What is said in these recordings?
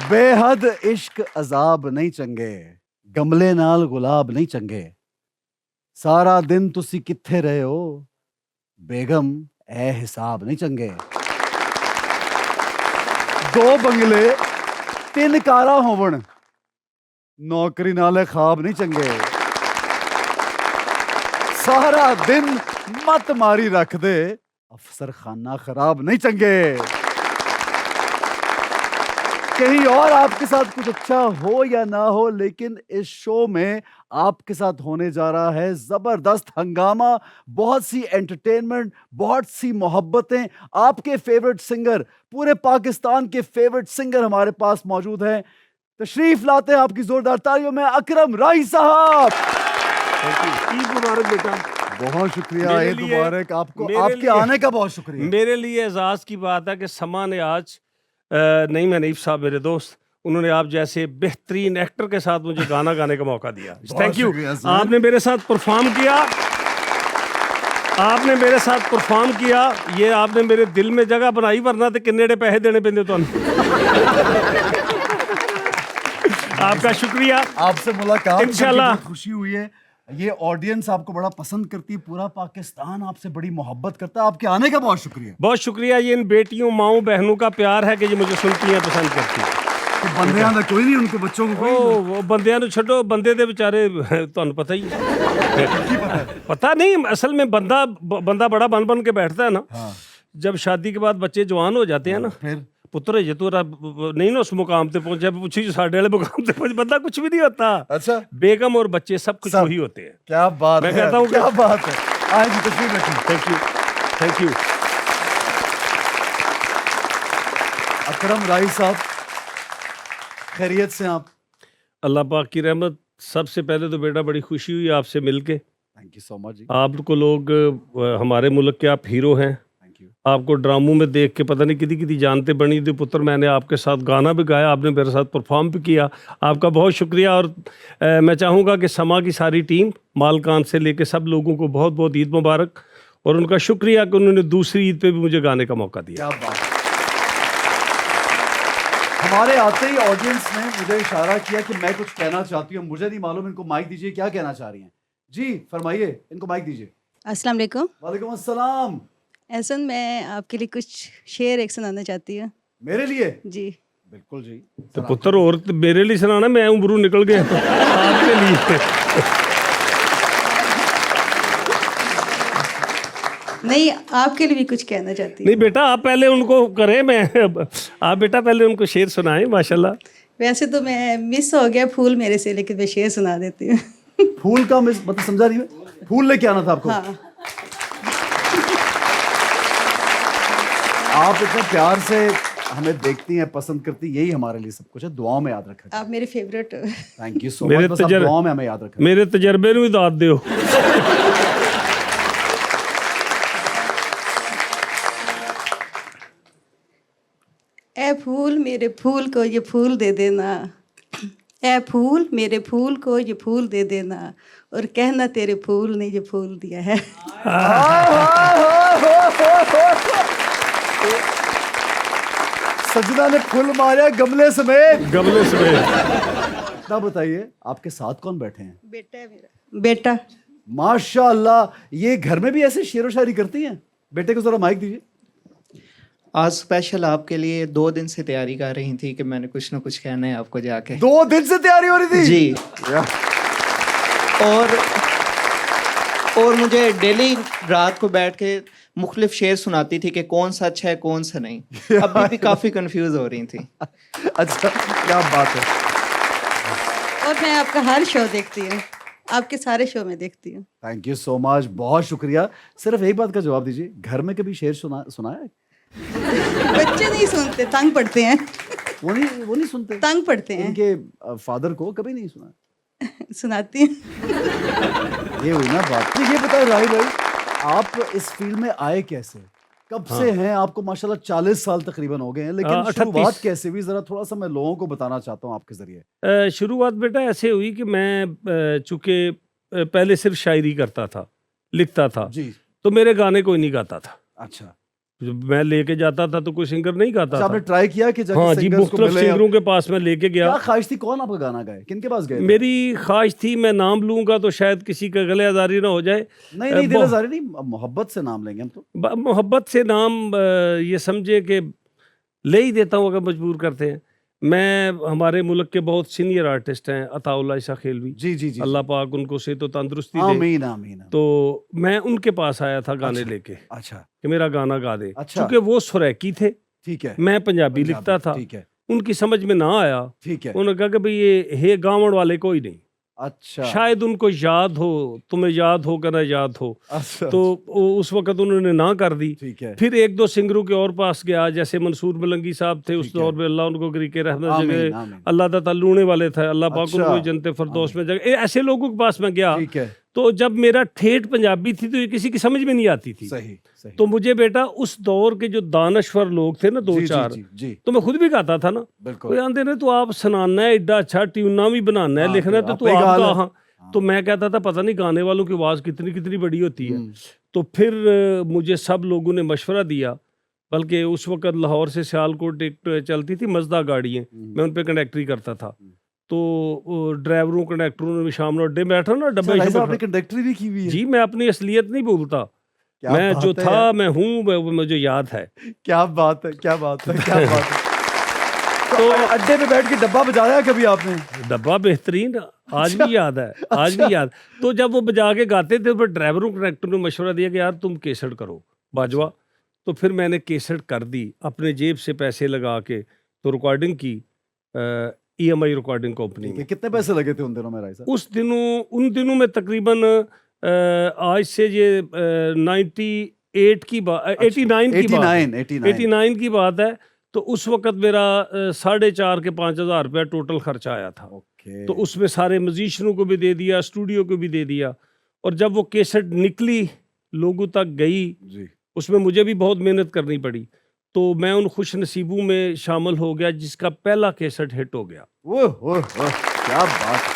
बेहद इश्क अजाब नहीं चंगे, गमले नाल गुलाब नहीं चंगे, सारा दिन तुसी कित्थे रहे हो, बेगम ए हिसाब नहीं चंगे। दो बंगले तीन कारा होवन, नौकरी नाले ख्वाब नहीं चंगे, सारा दिन मत मारी रख दे, अफसर खाना खराब नहीं चंगे। कहीं और आपके साथ कुछ अच्छा हो या ना हो, लेकिन इस शो में आपके साथ होने जा रहा है जबरदस्त हंगामा, बहुत सी एंटरटेनमेंट, बहुत सी मोहब्बतें। आपके फेवरेट सिंगर, पूरे पाकिस्तान के फेवरेट सिंगर हमारे पास मौजूद हैं। तशरीफ लाते हैं आपकी जोरदार तालियों में अकरम राही साहब। ईद मुबारक बेटा। बहुत शुक्रिया, ईद मुबारक आपको, आपके आने का बहुत शुक्रिया। मेरे लिए एजाज की बात है कि समा ने आज नईम हनीफ साहब मेरे दोस्त, उन्होंने आप जैसे बेहतरीन एक्टर के साथ मुझे गाना गाने का मौका दिया। Thank you. आपने मेरे साथ परफॉर्म किया, आपने मेरे साथ परफॉर्म किया, ये आपने मेरे दिल में जगह बनाई, वरना तो किन्ने पैसे देने पेंदे तो आपका शुक्रिया। आपसे मुलाकात इंशाल्लाह खुशी हुई है। ये ऑडियंस आपको बड़ा पसंद करती है, पूरा पाकिस्तान आपसे बड़ी मोहब्बत करता है। आपके आने का बहुत शुक्रिया। बहुत शुक्रिया। ये इन बेटियों, माओ, बहनों का प्यार है कि ये मुझे सुनती हैं, पसंद करती हैं। तो बंदियां दा कोई नहीं, उनके बच्चों को वो बंदियां नु छड्डो, बंदे दे बेचारे तुहानू पता ही है। पता नहीं, असल में बंदा बड़ा बन के बैठता है ना। हाँ। जब शादी के बाद बच्चे जवान हो जाते हैं ना, फिर पुत्र जे तो नहीं ना उस मुकाम पे पहुंचा, पूछी जो साढ़े वाले मुकाम पे पहुंच, बंदा कुछ भी नहीं होता। अच्छा, बेगम और बच्चे सब कुछ वही होते हैं। क्या बात मैं कहता हूँ, क्या बात है। आज तशरीफ रखिए। Thank you, thank you. Akram Rahi साहब, खैरियत से आप? अल्लाह पाक की रहमत। सबसे पहले तो बेटा बड़ी खुशी हुई आपसे मिलके। थैंक यू सो मच जी। आपको लोग, हमारे मुल्क के आप हीरो हैं। आपको ड्रामों में देख के पता नहीं कितनी जानते बनी थी पुत्र। मैंने आपके साथ गाना भी गाया, आपने मेरे साथ परफॉर्म भी किया। आपका बहुत शुक्रिया। और मैं चाहूँगा कि समा की सारी टीम, मालकान से लेके सब लोगों को बहुत बहुत ईद मुबारक, और उनका शुक्रिया कि उन्होंने दूसरी ईद पे भी मुझे गाने का मौका दिया। क्या बात। हमारे आते ही ऑडियंस ने मुझे इशारा किया कि मैं कुछ कहना चाहती हूँ। मुझे नहीं मालूम, इनको माइक दीजिए, क्या कहना चाह रही हैं। जी फरमाइए, इनको माइक दीजिए। अस्सलाम वालेकुम। वालेकुम अस्सलाम। एहसन, मैं आपके लिए कुछ शेर एक सुनाना चाहती हूँ। मेरे लिए? जी बिल्कुल जी। तो पुत्र और मेरे लिए सुनाना, मैं उम्रू निकल गया आपके लिए। नहीं, आपके लिए भी कुछ कहना चाहती हूँ। नहीं बेटा, आप पहले उनको करें, आप बेटा पहले उनको शेर सुनाएं। माशाल्लाह। वैसे तो मैं मिस हो गया फूल मेरे से, लेकिन मैं शेर सुना देती हूँ। फूल का मिस मतलब समझा नहीं मैं। फूल लेके आना था आपको? हाँ। आप इतने प्यार से हमें देखती हैं, पसंद करती, यही हमारे लिए सब कुछ है। दुआओं में याद रखें। आप मेरे फेवरेट हो। Thank you so much. दुआओं में हमें याद रखें। मेरे तजर्बे में दाद दो। ए फूल मेरे फूल को ये फूल दे देना, ए फूल मेरे फूल को ये फूल दे देना, और कहना तेरे फूल ने ये फूल दिया है। सजना ने फूल मारा गमले समेत। गमले समेत। ना बताइए, आपके साथ कौन बैठे हैं? बेटा है मेरा। बेटा। माशाअल्लाह। ये घर में भी ऐसे शेरो शायरी करती हैं? बेटे को जरा माइक दीजिए। आज स्पेशल आपके लिए 2 दिन से तैयारी कर रही थी कि मैंने कुछ ना कुछ कहना है आपको जाके। 2 दिन से तैयारी हो रही थी जी। और मुझे डेली रात को बैठ के मुख्तलिफ शेर सुनाती थी कि कौन सच है कौन सा नहीं। अभी भी काफ़ी कंफ्यूज हो रही थी। अच्छा, क्या बात है। और मैं आपका हर शो देखती हूँ, आपके सारे शो में देखती हूँ। थैंक यू सो मच, बहुत शुक्रिया। सिर्फ एक बात का जवाब दीजिए, घर में कभी शेर सुना है? बच्चे नहीं सुनते, तंग पड़ते हैं। वो नहीं सुनते, तंग पड़ते हैं। इनके फादर को कभी नहीं सुना? सुनाती हूँ। ये हुई ना बात। ये बताओ राही भाई, आप इस फील्ड में आए कैसे? कब से हैं? आपको माशाल्लाह 40 साल तकरीबन हो गए हैं, लेकिन शुरुआत कैसे हुई? जरा थोड़ा सा मैं लोगों को बताना चाहता हूँ आपके जरिए। शुरुआत बेटा ऐसे हुई कि मैं चूंकि पहले सिर्फ शायरी करता था, लिखता था जी, तो मेरे गाने कोई नहीं गाता था। अच्छा। जब मैं लेके जाता था तो कोई सिंगर नहीं गाता अच्छा, आपने था। ट्राई किया कि जाके हाँ जी, सिंगर्स को मुख्तलिफ मिले? सिंगरों के पास मैं लेके गया। क्या ख्वाहिश थी, कौन आपका गाना गाए, किनके पास गए थे? मेरी ख्वाहिश थी, मैं नाम लूंगा तो शायद किसी का गले आजारी ना हो जाए। नहीं नहीं, दिलदारी नहीं, मोहब्बत से नाम लेंगे हम तो। मोहब्बत से नाम ये समझे कि ले ही देता हूँ अगर मजबूर करते हैं। मैं, हमारे मुल्क के बहुत सीनियर आर्टिस्ट हैं, अताउल्लाह ईसा खेलवी, जी जी जी, अल्लाह पाक उनको से तो तंदुरुस्ती दे। आमीन आमीन। तो मैं उनके पास आया था गाने अच्छा। लेके अच्छा कि मेरा गाना गा दे। अच्छा। क्योंकि वो सुरैकी थे, ठीक है, मैं पंजाबी लिखता था, ठीक है उनकी समझ में ना आया। ठीक है। उन्होंने कहा कि भाई ये हे गावण वाले कोई नहीं, अच्छा शायद उनको याद हो, तुम्हें याद हो कि ना याद हो। अच्छा, तो उस वक्त उन्होंने ना कर दी। ठीक है। फिर एक दो सिंगरों के और पास गया, जैसे मंसूर मलंगी साहब थे उस ठीक है। दौर में, अल्लाह उनको गरीके रहमत आमीन जगह, आमीन। अल्लाह ताला लूने वाले थे, अल्लाह पाक अच्छा। उनको जन्नत फिरदौस में जगह। ऐसे लोगों के पास मैं गया। ठीक है, तो जब मेरा ठेठ पंजाबी थी तो ये किसी की समझ में नहीं आती थी। सही सही। तो मुझे बेटा उस दौर के जो दानश्वर लोग थे ना, दो जी, जी, चार, जी, जी, तो मैं खुद भी गाता था ना। बिल्कुल। कोई आंदे ने तो आप सुनाना है एडा अच्छा, ट्यूना भी बनाना है, हाँ, लिखना है तो आप तू ही आप गा ले। गा। हाँ। तो मैं कहता था पता नहीं गाने वालों की आवाज़ कितनी कितनी बड़ी होती है। तो फिर मुझे सब लोगों ने मशवरा दिया, बल्कि उस वक्त लाहौर से सियालकोट एक चलती थी मजदा गाड़ियाँ, मैं उन पर कंडक्टरी करता था। तो ड्राइवरों कंडक्टरों में शाम अड्डे में बैठा ना, अच्छा, डब्बे राइसा, शब्बे आपने कंडक्टरी भी की हुई है? जी, मैं अपनी असलियत नहीं भूलता। क्या मैं बात जो है था यार, मैं हूँ, वो मुझे याद है। क्या बात है, क्या बात है, क्या बात है। तो अड्डे पे बैठ के डब्बा बजाया कभी आपने? डब्बा बेहतरीन, आज भी याद है, आज भी याद। तो जब वो बजा के गाते थे, फिर ड्राइवरों कंडक्टर ने मशवरा दिया कि यार तुम केसट करो बाजवा। तो फिर मैंने केसट कर दी, अपने जेब से पैसे लगा के। तो रिकॉर्डिंग की EMI रिकॉर्डिंग कंपनी ठीक है, में। कितने पैसे लगे थे उन दिनों में राइसा? उन दिनों में तकरीबन आज से ये 98 की बात, 89 की बात है, 89 की बात है। तो उस वक्त मेरा 4,500 के 5,000 रुपया टोटल खर्चा आया था। ओके। तो उसमें सारे म्यूजिशियनों को भी दे दिया, स्टूडियो को भी दे दिया। और जब वो केसेट निकली, लोगों तक गई, जी, उसमें मुझे भी बहुत मेहनत करनी पड़ी। तो मैं उन खुश नसीबों में शामिल हो गया जिसका पहला केसेट हिट हो गया। ओह क्या बात।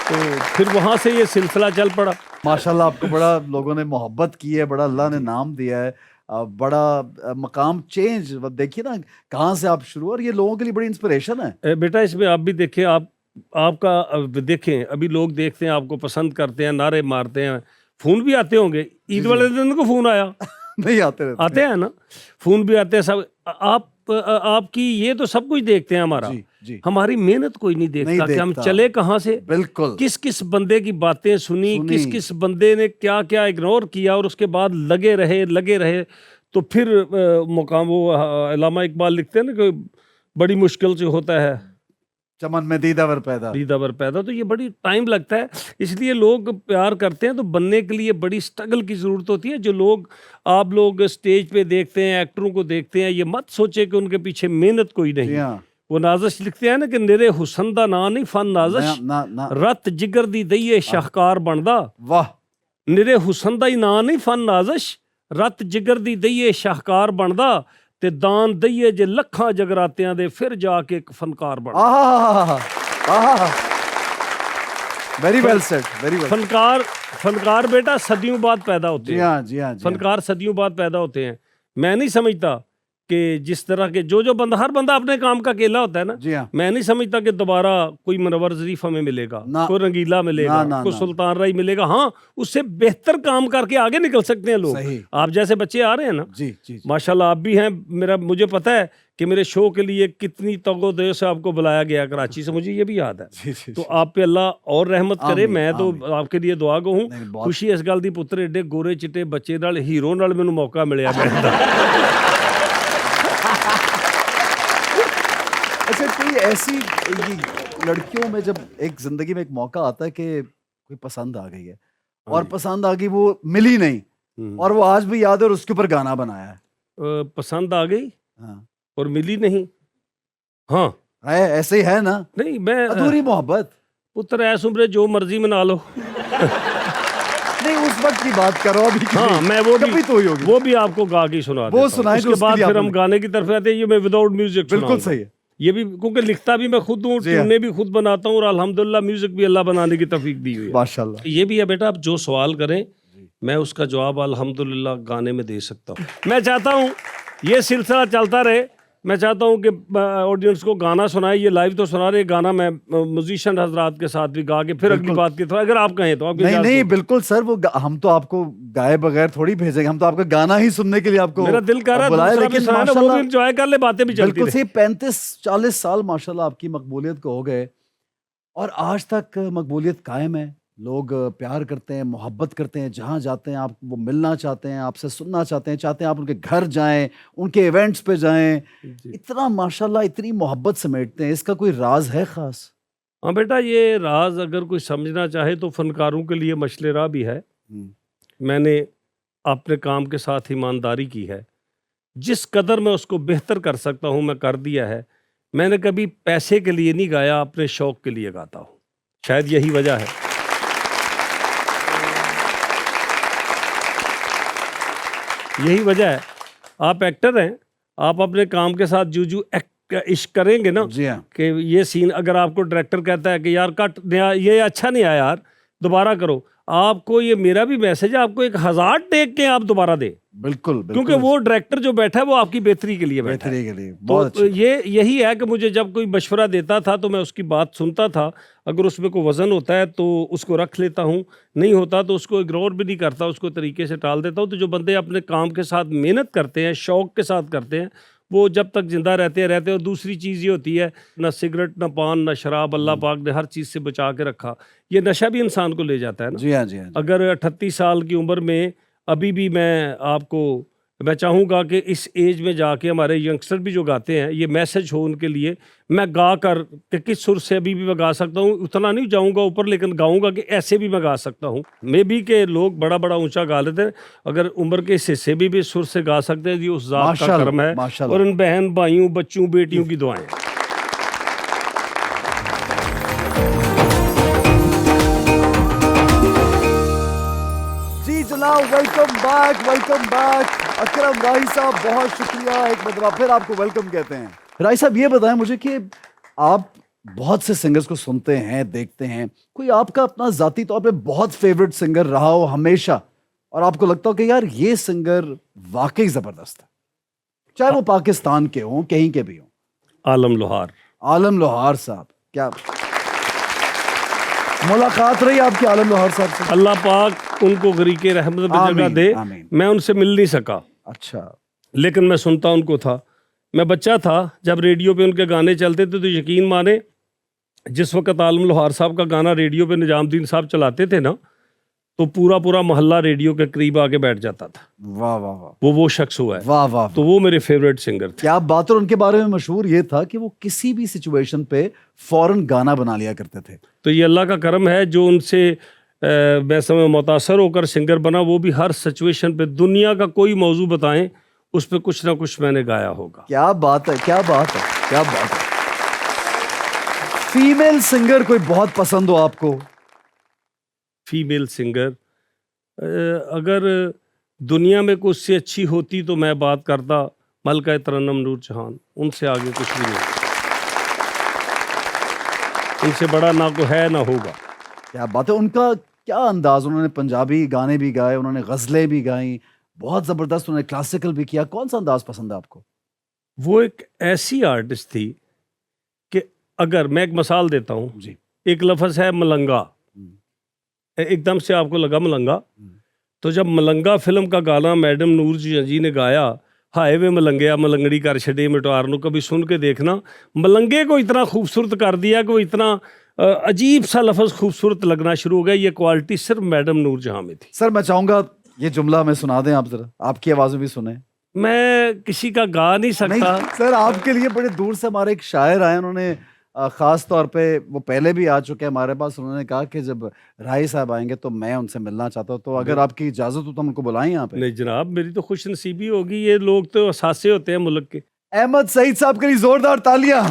तो फिर वहाँ से ये सिलसिला चल पड़ा। माशाल्लाह, आपको बड़ा लोगों ने मोहब्बत की है, बड़ा अल्लाह ने नाम दिया है, बड़ा मकाम चेंज। देखिए ना कहाँ से आप शुरू, और ये लोगों के लिए बड़ी इंस्पिरेशन है। बेटा इसमें आप भी देखें, आपका देखें, अभी लोग देखते हैं, आपको पसंद करते हैं, नारे मारते हैं, फोन भी आते होंगे। ईद वाले दिन को फोन आया नहीं आते रहते आते हैं ना, फोन भी आते हैं सब। आपकी ये तो सब कुछ देखते हैं हमारा, जी, जी। हमारी मेहनत कोई नहीं देखता कि हम देखता। चले कहाँ से, बिल्कुल। किस किस बंदे की बातें सुनी, किस किस बंदे ने क्या क्या इग्नोर किया, और उसके बाद लगे रहे। तो फिर मुकाम वो अल्लामा इकबाल लिखते हैं ना कि बड़ी मुश्किल से होता है चमन में दीदावर पैदा। तो ये बड़ी टाइम लगता है, इसलिए लोग प्यार करते हैं। तो बनने के लिए बड़ी स्ट्रगल की ज़रूरत होती है। जो लोग आप लोग स्टेज पे देखते हैं, एक्टरों को देखते हैं, ये मत सोचे कि उनके पीछे मेहनत कोई जी नहीं। हाँ। वो नाज़िश लिखते हैं ना कि निरे हुसन दा ना नहीं फन नाज़िश, ना रत जिगर दी दईए शाहकार बनदा। वाह। निरे हुसन दा ही ना नहीं फन नाज़िश, रत जिगर दी दईए शाहकार बनदा। ते दान दईए जे लखां जगरातियां दे, फिर जाके एक फनकार बनदा। Very well said, very well. फनकार बेटा सदियों बाद पैदा होते हैं। जी हाँ, जी हाँ, जी हाँ। फनकार सदियों बाद पैदा होते हैं। मैं नहीं समझता कि जिस तरह के जो बंदा, हर बंदा अपने काम का अकेला होता है ना। जी हाँ। मैं नहीं समझता कि दोबारा कोई मनवर ज़रीफ हमें मिलेगा, कोई रंगीला मिलेगा, कोई सुल्तान राय मिलेगा। हाँ, उससे बेहतर काम करके आगे निकल सकते हैं लोग। सही। आप जैसे बच्चे आ रहे हैं ना, जी, जी, जी। माशाल्लाह आप भी हैं। मुझे पता है कि मेरे शो के लिए कितनी तगोदे से आपको बुलाया गया कराची से, मुझे ये भी याद है। जी, जी, तो आप पे अल्लाह और रहमत करे। आमीन, मैं तो आमीन। आपके लिए दुआ गो हूँ। नहीं, बहुत- खुशी इस गल दी पुत्र एडे गोरे चिट्टे बच्चे नाल हीरो नाल मैनूं मौका मिलिया बैठण दा। अच्छा, कोई ऐसी लड़कियों में जब एक जिंदगी में एक मौका आता है कि कोई पसंद आ गई है, और पसंद आ गई, वो मिली नहीं, और वो आज भी याद है, और उसके ऊपर गाना बनाया है। पसंद आ गई हाँ, और मिली नहीं। हाँ है, ऐसे ही है ना, नहीं, मैं अधूरी मोहब्बत। पुत्र ऐस उम्र जो मर्जी मना लो। नहीं, उस वक्त की बात करो अभी। हाँ, मैं वो कभी तो ही होगी। वो भी आपको गा के सुना देता हूँ। सुनाएंगे, उसके बाद उसके लिए फिर आप हम गाने की तरफ आते हैं। ये मैं विदाउट म्यूजिक बिल्कुल सही है। ये भी क्योंकि लिखता भी मैं खुद हूँ, जी हाँ। ट्यूनें भी खुद बनाता हूँ, और अल्हम्दुलिल्लाह म्यूजिक भी अल्लाह बनाने की तौफीक दी हुई है। माशाल्लाह। ये भी है बेटा, आप जो सवाल करें मैं उसका जवाब अल्हम्दुलिल्लाह गाने में दे सकता हूँ। मैं चाहता हूँ ये सिलसिला चलता रहे। मैं चाहता हूँ कि ऑडियंस को गाना सुनाए। ये लाइव तो सुना रहे, गाना मैं म्यूजिशियन हजरात के साथ भी गा के फिर अगली बात की तरह अगर आप कहें तो। नहीं नहीं बिल्कुल सर, वो हम तो आपको गाए बगैर थोड़ी भेजेंगे, हम तो आपका गाना ही सुनने के लिए आपको मेरा दिल कर रहा बुलाया, है लेकिन वो भी माशाल्लाह एंजॉय कर ले, बातें भी चलती बिल्कुल रहे। सही। 35-40 साल माशाल्लाह आपकी मकबूलियत को हो गए और आज तक मकबूलियत कायम है। लोग प्यार करते हैं, मोहब्बत करते हैं, जहाँ जाते हैं आप वो मिलना चाहते हैं, आपसे सुनना चाहते हैं, चाहते हैं आप उनके घर जाएं, उनके इवेंट्स पे जाएं। इतना माशाल्लाह इतनी मोहब्बत समेटते हैं, इसका कोई राज है खास? हाँ बेटा, ये राज अगर कोई समझना चाहे तो फनकारों के लिए मशले राह भी है। मैंने अपने काम के साथ ईमानदारी की है, जिस कदर मैं उसको बेहतर कर सकता हूँ मैं कर दिया है। मैंने कभी पैसे के लिए नहीं गाया, अपने शौक के लिए गाता हूँ। शायद यही वजह है। यही वजह है। आप एक्टर हैं, आप अपने काम के साथ जूझू इश्क करेंगे ना जी हाँ। कि ये सीन अगर आपको डायरेक्टर कहता है कि यार कट, ये अच्छा नहीं आया यार, दोबारा करो, आपको ये मेरा भी मैसेज है, आपको 1000 टेक के आप दोबारा दे। बिल्कुल क्योंकि वो डायरेक्टर जो बैठा है वो आपकी बेहतरी के लिए बैठा है। बेहतरी के लिए बहुत तो यही है कि मुझे जब कोई मशवरा देता था तो मैं उसकी बात सुनता था। अगर उसमें कोई वजन होता है तो उसको रख लेता हूँ, नहीं होता तो उसको इग्नोर भी नहीं करता, उसको तरीके से टाल देता हूँ। तो जो बंदे अपने काम के साथ मेहनत करते हैं, शौक के साथ करते हैं, वो जब तक जिंदा रहते हैं। और दूसरी चीज़ ये होती है, ना सिगरेट, ना पान, ना शराब, अल्लाह पाक ने हर चीज़ से बचा के रखा। ये नशा भी इंसान को ले जाता है ना। जी हाँ, जी हाँ। अगर 38 साल की उम्र में अभी भी मैं चाहूँगा कि इस एज में जाके हमारे यंगस्टर भी जो गाते हैं, ये मैसेज हो उनके लिए। मैं गा कर कि किस सुर से अभी भी मैं गा सकता हूँ, उतना नहीं जाऊँगा ऊपर, लेकिन गाऊँगा कि ऐसे भी मैं गा सकता हूँ। मे बी के लोग बड़ा बड़ा ऊंचा गा लेते हैं, अगर उम्र के इस हिस्से भी सुर से गा सकते हैं, ये उस जात का कर्म है और इन बहन भाइयों, बच्चों, बेटियों की दुआएं। वेलकम बैक अकरम राही साहब, बहुत शुक्रिया। एक मरतबा फिर आपको वेलकम कहते हैं। राही साहब ये बताएं मुझे कि आप बहुत से सिंगर्स को सुनते हैं, देखते हैं, कोई आपका अपना जाती तौर पे बहुत फेवरेट सिंगर रहा हो हमेशा और आपको लगता हो कि यार ये सिंगर वाकई जबरदस्त है, चाहे वो पाकिस्तान के हों, कहीं के भी हों? आलम लोहार। आलम लोहार साहब, क्या मुलाकात रही आपकी आलम लोहार साहब से? अल्लाह पाक उनको गरीके रहमत में जगह दे। मैं उनसे मिल नहीं सका, अच्छा, लेकिन मैं सुनता उनको था। मैं बच्चा था जब रेडियो पे उनके गाने चलते थे, तो यकीन माने जिस वक्त आलम लोहार साहब का गाना रेडियो पे निजामुद्दीन साहब चलाते थे ना, तो पूरा मोहल्ला रेडियो के करीब आके बैठ जाता था। वाह वाह वाह, वो शख्स हुआ है। वाह वाह, तो वो मेरे फेवरेट सिंगर थे। क्या बात। और उनके बारे में मशहूर ये था कि वो किसी भी सिचुएशन पे फौरन गाना बना लिया करते थे। तो ये अल्लाह का करम है जो उनसे मैं समय मुतासर होकर सिंगर बना। वो भी हर सिचुएशन पे दुनिया का कोई मौजू बताएं, उस पर कुछ ना कुछ मैंने गाया होगा। क्या बात है, क्या बात है, क्या बात है। फीमेल सिंगर कोई बहुत पसंद हो आपको? फीमेल सिंगर अगर दुनिया में कोई उससे अच्छी होती तो मैं बात करता मलका तरन्नुम नूर जहान। उनसे आगे कुछ भी नहीं, उनसे बड़ा ना कोई है ना होगा। क्या बात है। उनका क्या अंदाज, उन्होंने पंजाबी गाने भी गाए, उन्होंने गज़लें भी गाई, बहुत ज़बरदस्त, उन्होंने क्लासिकल भी किया। कौन सा अंदाज पसंद है आपको? वो एक ऐसी आर्टिस्ट थी कि अगर मैं एक मिसाल देता हूँ जी, एक लफ्ज़ है मलंगा, एकदम से आपको लगा मलंगा, तो जब मलंगा फिल्म का गाना मैडम नूर जी ने गाया, हाय वे मलंगया मलंगड़ी कर छड़े मिटार नू, कभी सुन के देखना। मलंगे को इतना खूबसूरत कर दिया कि वो इतना अजीब सा लफ्ज़ खूबसूरत लगना शुरू हो गया। ये क्वालिटी सिर्फ मैडम नूर जहाँ में थी। सर मैं चाहूँगा ये जुमला हमें सुना दें आप, जरा आपकी आवाज़ में भी सुने। मैं किसी का गा नहीं सकता। नहीं सर, आपके लिए बड़े दूर से हमारे एक शायर आए, उन्होंने ख़ास तौर पे, वो पहले भी आ चुके हैं हमारे पास, उन्होंने कहा कि जब राही साहब आएंगे तो मैं उनसे मिलना चाहता हूँ, तो अगर आपकी इजाज़त हो तो हम उनको बुलाएं यहाँ पे। नहीं जनाब, मेरी तो खुश नसीबी होगी। ये लोग तो असासे होते हैं मुल्क के। अहमद सईद साहब के लिए जोरदार तालियां।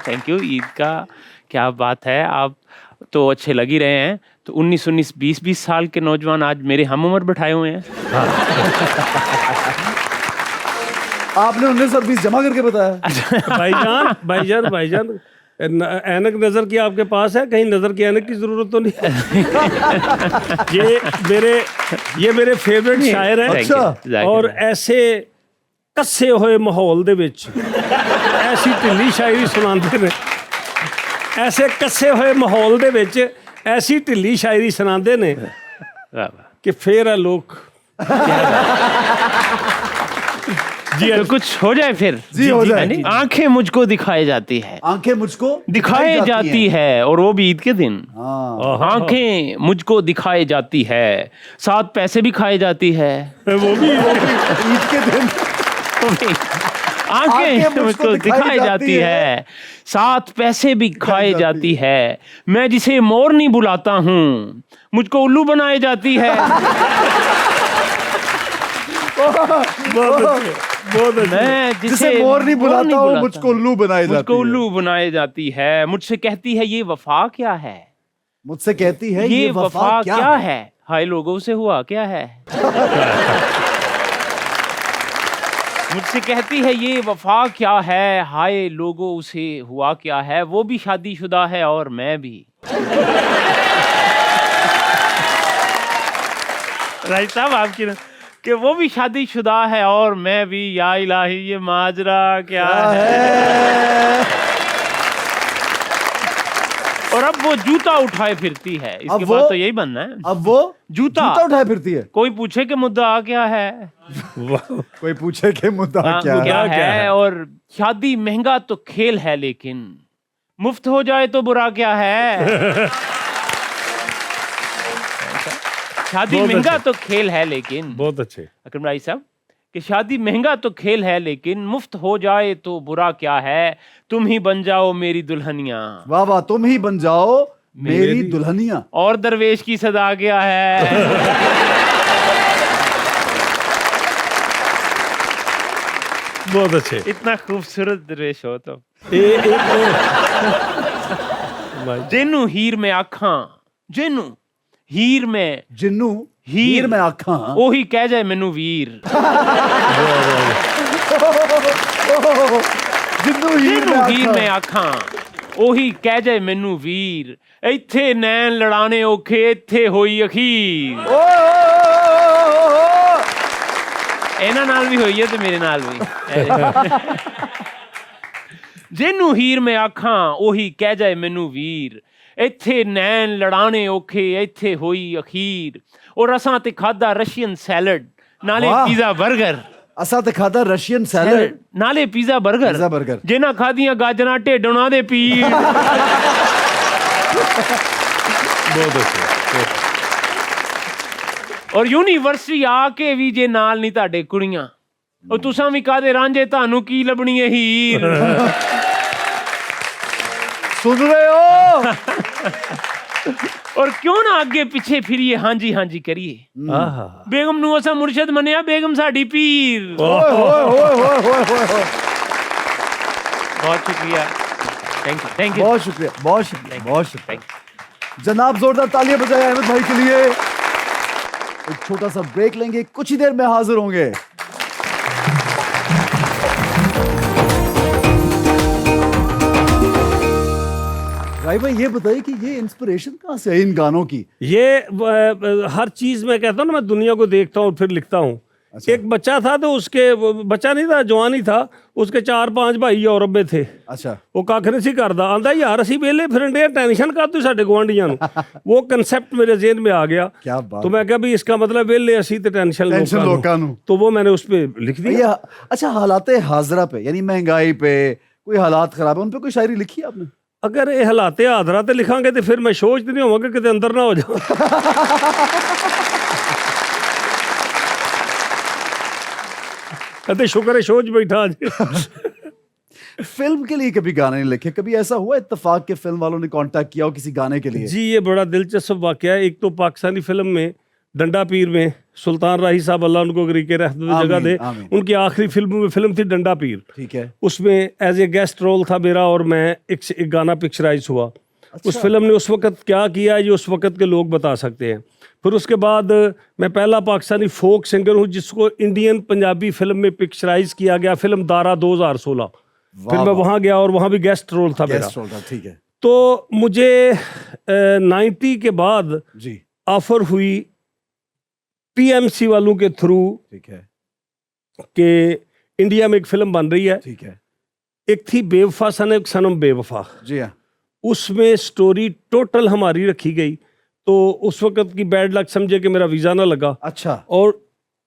थैंक यू ईद का क्या बात है। आप तो अच्छे लग ही रहे हैं, तो 19-19, 20-20 साल के नौजवान आज मेरे हम उम्र बैठाए हुए हैं। आपने 19 और 20 जमा करके बताया। भाईजान ऐनक नजर की आपके पास है, कहीं नजर की ऐनक की जरूरत तो नहीं? ये मेरे फेवरेट शायर हैं। अच्छा। और ऐसे कस्से हुए माहौल दे विच ऐसी ढिली शायरी सुनाते ने, ऐसे कस्से हुए माहौल दे विच ऐसी ढिली शायरी सुनाते ने कि फिर है लोग। जी तो कुछ हो जाए फिर। जी हो जाए। यानी आंखें मुझको दिखाई जाती है, आंखें मुझको दिखाई जाती है, और वो भी ईद के दिन। हाँ। आंखें मुझको दिखाई जाती है, 7 पैसे भी खाए जाती है। वो भी ईद के दिन आंखें मुझको दिखाई जाती है, 7 पैसे भी खाए जाती है। मैं जिसे मोर नहीं बुलाता हूँ, मुझको उल्लू बनाए जाती है। बहुत मैं जिसे मोर नहीं बुलाता हूँ, मुझको उल्लू बनाए जाती मुझको है। उल्लू बनाए जाती है। मुझसे कहती है ये वफा क्या है, मुझसे कहती है ये वफा क्या है, हाय लोगों से हुआ क्या है। मुझसे कहती है ये वफा क्या है, हाय लोगों उसे हुआ क्या है। वो भी शादीशुदा है और मैं भी। राइट साहब आपकी ना, कि वो भी शादीशुदा है और मैं भी। या इलाही ये माजरा क्या है। और अब वो जूता उठाए फिरती है। इसके बाद तो यही बनना है। अब वो जूता उठाए फिरती है। कोई पूछे कि मुद्दा क्या है, कोई पूछे कि मुद्दा क्या है। और शादी महंगा तो खेल है, लेकिन मुफ्त हो जाए तो बुरा क्या है। शादी महंगा तो खेल है, लेकिन बहुत अच्छे अकरम भाई साहब कि शादी महंगा तो खेल है, लेकिन मुफ्त हो जाए तो बुरा क्या है। तुम ही बन जाओ मेरी दुल्हनिया। वाह वाह, तुम ही बन जाओ मेरी दुल्हनिया। और दरवेश की सदा क्या है। बहुत अच्छे। इतना खूबसूरत दरवेश हो तो। जिन्नू हीर में आखां, जिन्नू हीर में, जिन्नू हीर में आखां, ओही कह जाए मैनू वीर। जिन्नू हीर में आखां, ओही कह जाए मैनू वीर। इत्थे नैन लड़ाने औखे, इत्थे होई अखीर। ਇਹਨਾਂ ਨਾਲ ਵੀ ਹੋਈ ਹੈ ਤੇ ਮੇਰੇ ਨਾਲ ਵੀ। ਜਿਹਨੂੰ ਹੀਰ ਮੈਂ ਆਖਾਂ, ਉਹੀ ਕਹਿ ਜਾਏ ਮੈਨੂੰ ਵੀਰ। ਇੱਥੇ ਨੈਣ ਲੜਾਣੇ ਔਖੇ, ਇੱਥੇ ਹੋਈ ਅਖੀਰ। ਔਰ ਅਸਾਂ ਤੇ ਖਾਦਾ ਰਸ਼ੀਅਨ ਸੈਲਡ, ਨਾਲੇ ਪੀਜ਼ਾ 버ਗਰ। ਅਸਾਂ ਤੇ ਖਾਦਾ ਰਸ਼ੀਅਨ ਸੈਲਡ, ਨਾਲੇ ਪੀਜ਼ਾ 버ਗਰ। ਜਿਹਨਾਂ ਖਾਦੀਆਂ ਗਾਜਰਾਂ ਢਿੱਡ ਉਹਨਾਂ ਦੇ ਪੀੜ। ਬਹੁਤ ਅੱਛੇ। ਔਰ ਯੂਨੀਵਰਸਿਟੀ ਆ ਕੇ ਵੀ ਜੇ ਨਾਲ ਨਹੀਂ ਤੁਹਾਡੇ ਕੁੜੀਆਂ, ਉਹ ਤੁਸਾਂ ਵੀ ਕਾਦੇ ਰਾਂਝੇ, ਤੁਹਾਨੂੰ ਕੀ ਲੱਭਣੀ ਹੈ ਹੀਰ। सुन रहे हो। और क्यों ना आगे पीछे फिरिए, हाँ जी करिए। बेगम नू असा मुर्शद मनिया, बेगम साडी पीर। बहुत शुक्रिया, थैंक यू। बहुत शुक्रिया। जनाब जोरदार तालियां बजाएं अहमद भाई के लिए। एक छोटा सा ब्रेक लेंगे, कुछ ही देर में हाजिर होंगे। भाई ये बताइए कि ये इंस्पिरेशन कहाँ से है इन गानों की? ये हर चीज में कहता हूँ ना, मैं दुनिया को देखता हूँ फिर लिखता हूँ। अच्छा। एक बच्चा था तो उसके, बच्चा नहीं था, जवान ही था, उसके 4-5 भाई यूरोप में थे। अच्छा। वो कख नहीं सी करदा, आंदा यार असी वेले फिरंडे, टेंशन कर तू साडे गुआंढियां नूं। वो कंसेप्ट मेरे जेहन में आ गया। क्या बात। तो मैं कहा भी इसका मतलब वेले असी ते टेंशन लोकां नूं। तो वो मैंने उस पे लिख दिया। अच्छा, हालात हाजरा पे, यानी महंगाई पे, कोई हालात खराब है, उन पे कोई शायरी लिखी आपने? अगर ये हालात हाजरा ते लिखांगे तो फिर मैं सोच नहीं होवांगा कि अंदर ना हो जाओ। कहते शुक्र है सोच बैठा आज। फिल्म के लिए कभी गाने नहीं लिखे? कभी ऐसा हुआ इत्तेफाक के फिल्म वालों ने कांटेक्ट किया हो किसी गाने के लिए? जी, ये बड़ा दिलचस्प वाकया है। एक तो पाकिस्तानी फिल्म में डंडा पीर में सुल्तान राही साहब, अल्लाह उनको गरीके रहमत जगह दे, उनकी आखिरी फिल्म थी डंडा पीर। ठीक है। उसमें एज ए गेस्ट रोल था मेरा, और मैं एक गाना पिक्चराइज हुआ। उस फिल्म ने उस वक्त क्या किया ये उस वक्त के लोग बता सकते हैं। फिर उसके बाद मैं पहला पाकिस्तानी फोक सिंगर हूँ जिसको इंडियन पंजाबी फिल्म में पिक्चराइज किया गया, फिल्म दारा 2016। फिर मैं वहाँ गया और वहाँ भी गेस्ट रोल था मेरा। गेस्ट रोल था, ठीक है तो मुझे 90 के बाद जी, ऑफर हुई पीएमसी वालों के थ्रू ठीक है कि इंडिया में एक फिल्म बन रही है। ठीक है एक थी बेवफा सन, एक सनम बेवफा। जी हाँ, उसमें स्टोरी टोटल हमारी रखी गई। तो उस वक्त की बैड लक समझे कि मेरा वीज़ा ना लगा। अच्छा और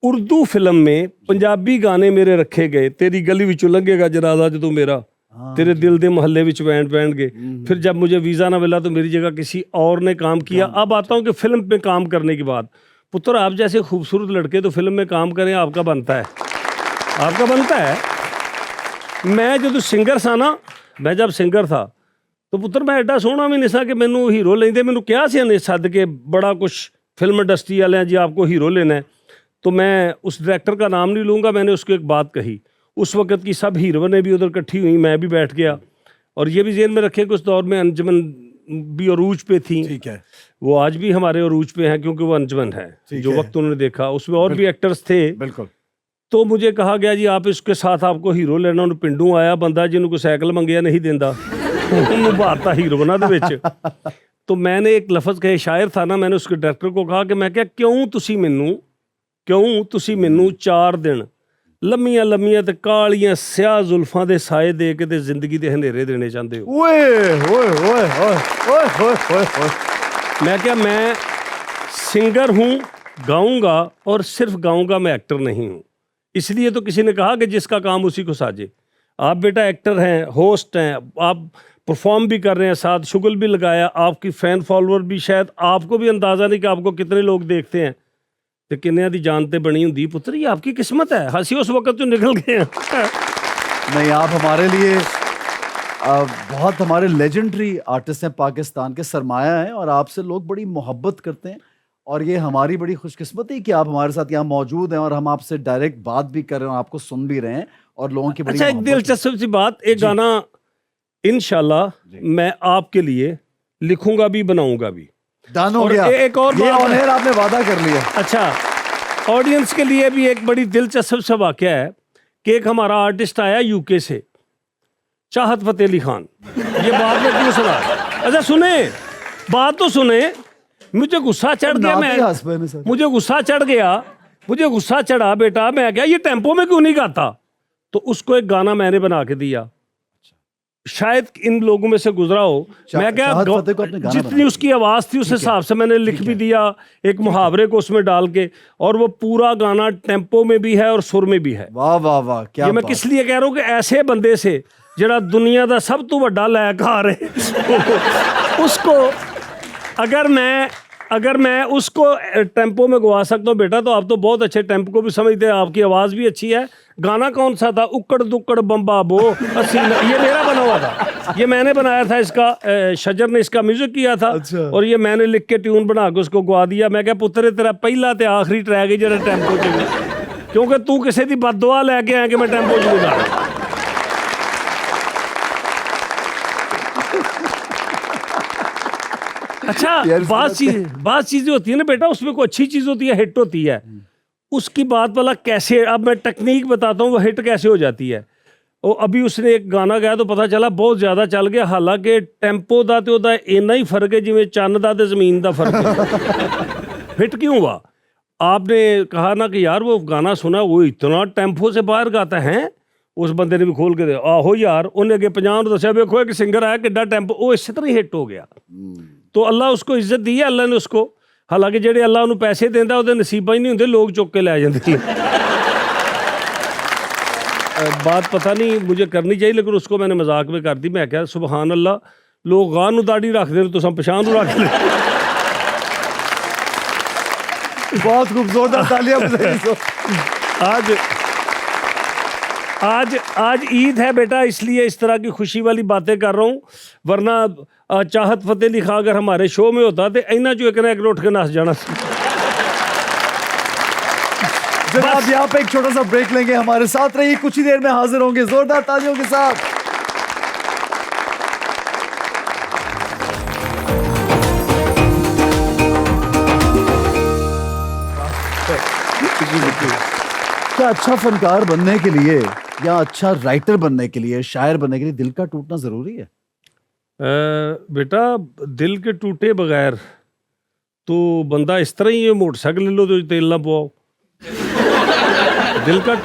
उर्दू फिल्म में पंजाबी गाने मेरे रखे गए, तेरी गली विचों लंघेगा जनाजा जो मेरा, हाँ, तेरे दिल दे मोहल्ले विच बैंड बैंड गए। फिर जब मुझे वीज़ा ना मिला तो मेरी जगह किसी और ने काम किया। अब आता हूँ कि फिल्म में काम करने के बाद, पुत्र आप जैसे खूबसूरत लड़के तो फिल्म में काम करें, आपका बनता है, आपका बनता है। मैं जो सिंगर था ना, मैं जब सिंगर था तो पुत्र मैं एडा सोहना भी नहीं सा कि मैनू हीरो लेंदे। मैनू क्या सी ने सद के बड़ा कुछ फिल्म इंडस्ट्री वाले हैं जी आपको हीरो लेना है। तो मैं उस डायरेक्टर का नाम नहीं लूँगा, मैंने उसको एक बात कही। उस वक्त की सब हीरोइनें भी उधर इकट्ठी हुई, मैं भी बैठ गया। और ये भी जेहन में रखे कि उस दौर में अंजुमन भी अरूज पे थी। ठीक है वो आज भी हमारे अरूज पे हैं क्योंकि वो अंजुमन है ठीक जो है। वक्त उन्होंने देखा। उसमें और भी एक्टर्स थे। बिल्कुल तो मुझे कहा गया जी आप इसके साथ आपको हीरो लेना। उन्हें पिंडू आया बंदा जिन्होंने कोई साइकिल मंगिया नहीं देंदा, उन्होंने भारता हीरो बना दे विच। तो मैंने एक लफ्ज़ कहे, शायर था ना, मैंने उसके डायरेक्टर को कहा कि मैं क्या क्यों तुसी मैनू 4 दिन लम्मियां लम्मियां ते कालियां स्याह जुल्फां दे साए दे के ते जिंदगी दे हनेरे देने चाहते हो। ओए ओए ओए ओए ओए ओए ओए ओए। मैं क्या, मैं सिंगर हूँ, गाऊंगा और सिर्फ गाऊंगा, मैं एक्टर नहीं हूँ। इसलिए तो किसी ने कहा कि जिसका काम उसी को साजे। आप बेटा एक्टर हैं, होस्ट हैं, आप परफॉर्म भी कर रहे हैं, साथ शुगल भी लगाया, आपकी फ़ैन फॉलोअर भी शायद आपको भी अंदाज़ा नहीं कि आपको कितने लोग देखते हैं। तो किन्ने दी जानते बनी हुंदी पुत्र, ये आपकी किस्मत है। हंसी उस वक्त तो निकल गए हैं। नहीं, आप हमारे लिए बहुत हमारे लेजेंडरी आर्टिस्ट हैं, पाकिस्तान के सरमाया हैं और आपसे लोग बड़ी मोहब्बत करते हैं। और ये हमारी बड़ी खुशकिस्मती कि आप हमारे साथ यहाँ मौजूद हैं और हम आपसे डायरेक्ट बात भी कर रहे हैं और आपको सुन भी रहे हैं और लोगों की बड़ी अच्छा, एक मोहब्बत है। दिलचस्प सी बात, एक गाना इंशाल्लाह मैं आपके लिए लिखूंगा भी, बनाऊंगा भी। डन हो और गया। एक और ये बात है। ऑन एयर आपने वादा कर लिया। अच्छा, ऑडियंस के लिए भी एक बड़ी दिलचस्प सा वाकया है कि एक हमारा आर्टिस्ट आया यूके से, चाहत फतेह अली खान। ये बात में क्यों सुना? अच्छा सुने, बात तो सुने। मुझे गुस्सा चढ़ गया, मुझे गुस्सा चढ़ गया, मुझे गुस्सा चढ़ा बेटा। मैं क्या, ये टेम्पो में क्यों नहीं गाता? तो उसको एक गाना मैंने बना के दिया, शायद इन लोगों में से गुजरा हो। मैं क्या, जितनी उसकी आवाज़ थी उस हिसाब से मैंने लिख भी दिया, एक मुहावरे को उसमें डाल के। और वो पूरा गाना टेम्पो में भी है और सुर में भी है। वाह वाह वाह, क्या ये मैं किस लिए कह रहा हूँ कि ऐसे बंदे से जरा दुनिया का सब तो बड़ा लयकार है उसको अगर मैं उसको टेम्पो में गवा सकता हूँ बेटा, तो आप तो बहुत अच्छे टेम्पो को भी समझते हैं, आपकी आवाज़ भी अच्छी है। गाना कौन सा था? उक्कड़ दुक्कड़ बम्बा बो अस्सी, ये मेरा बना हुआ था, ये मैंने बनाया था। इसका शजर ने इसका म्यूजिक किया था। अच्छा। और ये मैंने लिख के ट्यून बना के उसको गवा दिया। मैं क्या पुत्र, तेरा पहला ते आखिरी ट्रैक है जरा टेम्पो च, क्योंकि तू किसी की बददुआ लैके आया कि मैं टेम्पो च गा। अच्छा, बात चीजें होती है ना बेटा, उसमें कोई अच्छी चीज होती है, हिट होती है। उसकी बात वाला कैसे, अब मैं टेक्निक बताता हूँ वो हिट कैसे हो जाती है। और अभी उसने एक गाना गाया तो पता चला बहुत ज़्यादा चल गया, हालांकि टेम्पो का तो इन्ना ही फर्क है जिमें चन्न का तो जमीन का फर्क है। हिट क्यों हुआ? आपने कहा ना कि यार वो गाना सुना, वो इतना टेम्पो से बाहर गाता है। उस बंदे ने भी खोल के आहो यार, उन्हें अगे 50 दसिया वेखो एक सिंगर आया किड्डा टेम्पो, वो इस तरह हिट हो गया। तो अल्लाह उसको इज्जत दी है, अल्लाह ने उसको। हालांकि जेडे अल्लाह उन्हें पैसे देंदा वो नसीबा ही नहीं होंगे, लोग चुक के लै जाते। बात पता नहीं मुझे करनी चाहिए, लेकिन उसको मैंने मजाक में कर दी। मैं क्या, सुबहान अल्लाह, लोग गान दाड़ी रखते हैं तो हम पछाण रख ले। बहुत खूबसूरत तालियां। आज ईद है बेटा, इसलिए इस तरह की खुशी वाली बातें कर रहा हूँ। वरना चाहत फतेह अली खान अगर हमारे शो में होता तो इन्ना जो एक ना एक उठ के नस जाना। जनाब यहाँ पे एक छोटा सा ब्रेक लेंगे, हमारे साथ रहिए, कुछ ही देर में हाजिर होंगे जोरदार तालियों के साथ। क्या अच्छा फनकार बनने के लिए या अच्छा राइटर बनने के लिए, शायर बनने के लिए दिल का टूटना जरूरी है? बेटा दिल के टूटे बगैर तो बंदा इस तरह ही है, मोटरसाइकिल ले लो तो तेल ना पवाओ। दिल का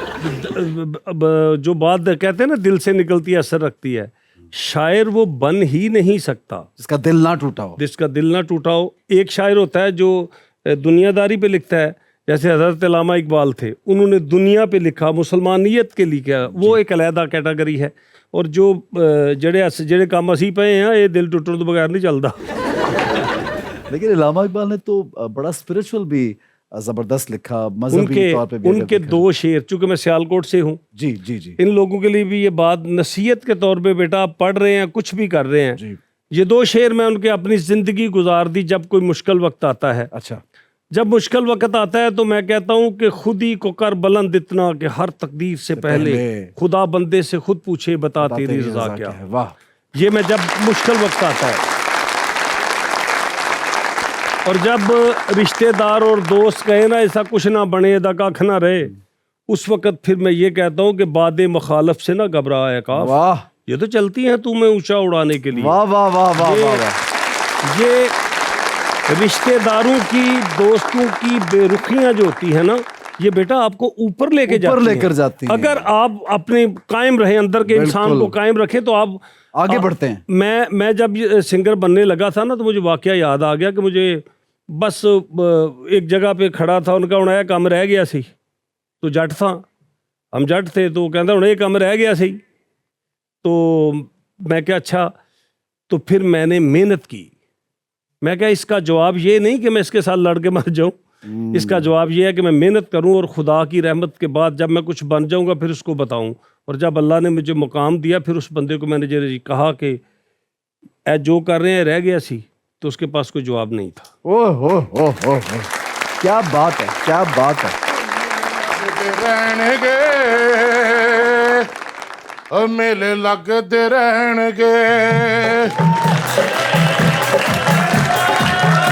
जो बात कहते हैं ना, दिल से निकलती है, असर रखती है। शायर वो बन ही नहीं सकता जिसका दिल ना टूटा हो। जिसका दिल ना टूटा हो। एक शायर होता है जो दुनियादारी पे लिखता है, जैसे हज़रत अल्लामा इकबाल थे, उन्होंने दुनिया पे लिखा, मुसलमानियत के लिए क्या, वो एक अलहदा कैटेगरी है। और जो जेड़े काम असी पे हैं, ये दिल टुटण तो बगैर नहीं चलता। लेकिन अल्लामा इकबाल ने तो बड़ा स्पिरिचुअल भी जबरदस्त लिखा, मजहबी तौर पे भी उनके लिखा। 2 शेर, चूंकि मैं सियालकोट से हूँ, जी जी जी इन लोगों के लिए भी ये बात नसीहत के तौर पे, बेटा आप पढ़ रहे हैं, कुछ भी कर रहे हैं, जी। ये 2 शेर मैं उनके अपनी जिंदगी गुजार दी। जब कोई मुश्किल वक्त आता है, अच्छा, जब मुश्किल वक्त आता है तो मैं कहता हूँ कि खुद ही को कर बुलंद इतना कि हर तकदीर से पहले खुदा बंदे से खुद पूछे बता तेरी रजा क्या है। वाह, ये मैं जब मुश्किल वक्त आता है, और जब रिश्तेदार और दोस्त कहे ना ऐसा कुछ ना बने, दा कख ना रहे, उस वक्त फिर मैं ये कहता हूँ कि बादे मुखालफ से ना घबराए काफ, वाह, ये तो चलती हैं तुम्हें ऊंचा उड़ाने के लिए। वाह वाह वाह वाह ये- वाह वाह। ये रिश्तेदारों की, दोस्तों की बेरुखियां जो होती है ना, ये बेटा आपको ऊपर लेके ऊपर लेकर जाती हैं। अगर आप अपने कायम रहे, अंदर के इंसान बिल्कुल। को कायम रखे तो आप आगे बढ़ते हैं। मैं जब ये सिंगर बनने लगा था ना, तो मुझे वाकया याद आ गया कि मुझे बस एक जगह पे खड़ा था, उनका हुण कम रह गया सी, तो जट था, हम जट थे, तो कहता हुण कम रह गया सी। तो मैं क्या, अच्छा, तो फिर मैंने मेहनत की। मैं क्या, इसका जवाब ये नहीं कि मैं इसके साथ लड़ के मर जाऊं, इसका जवाब ये है कि मैं मेहनत करूं और खुदा की रहमत के बाद जब मैं कुछ बन जाऊंगा फिर उसको बताऊं। और जब अल्लाह ने मुझे मुकाम दिया, फिर उस बंदे को मैंने जो कहा कि ए जो कर रहे हैं रह गया सी, तो उसके पास कोई जवाब नहीं था। ओह हो हो। क्या बात है, क्या बात है। रहणगे ओ मेले लगते रहणगे,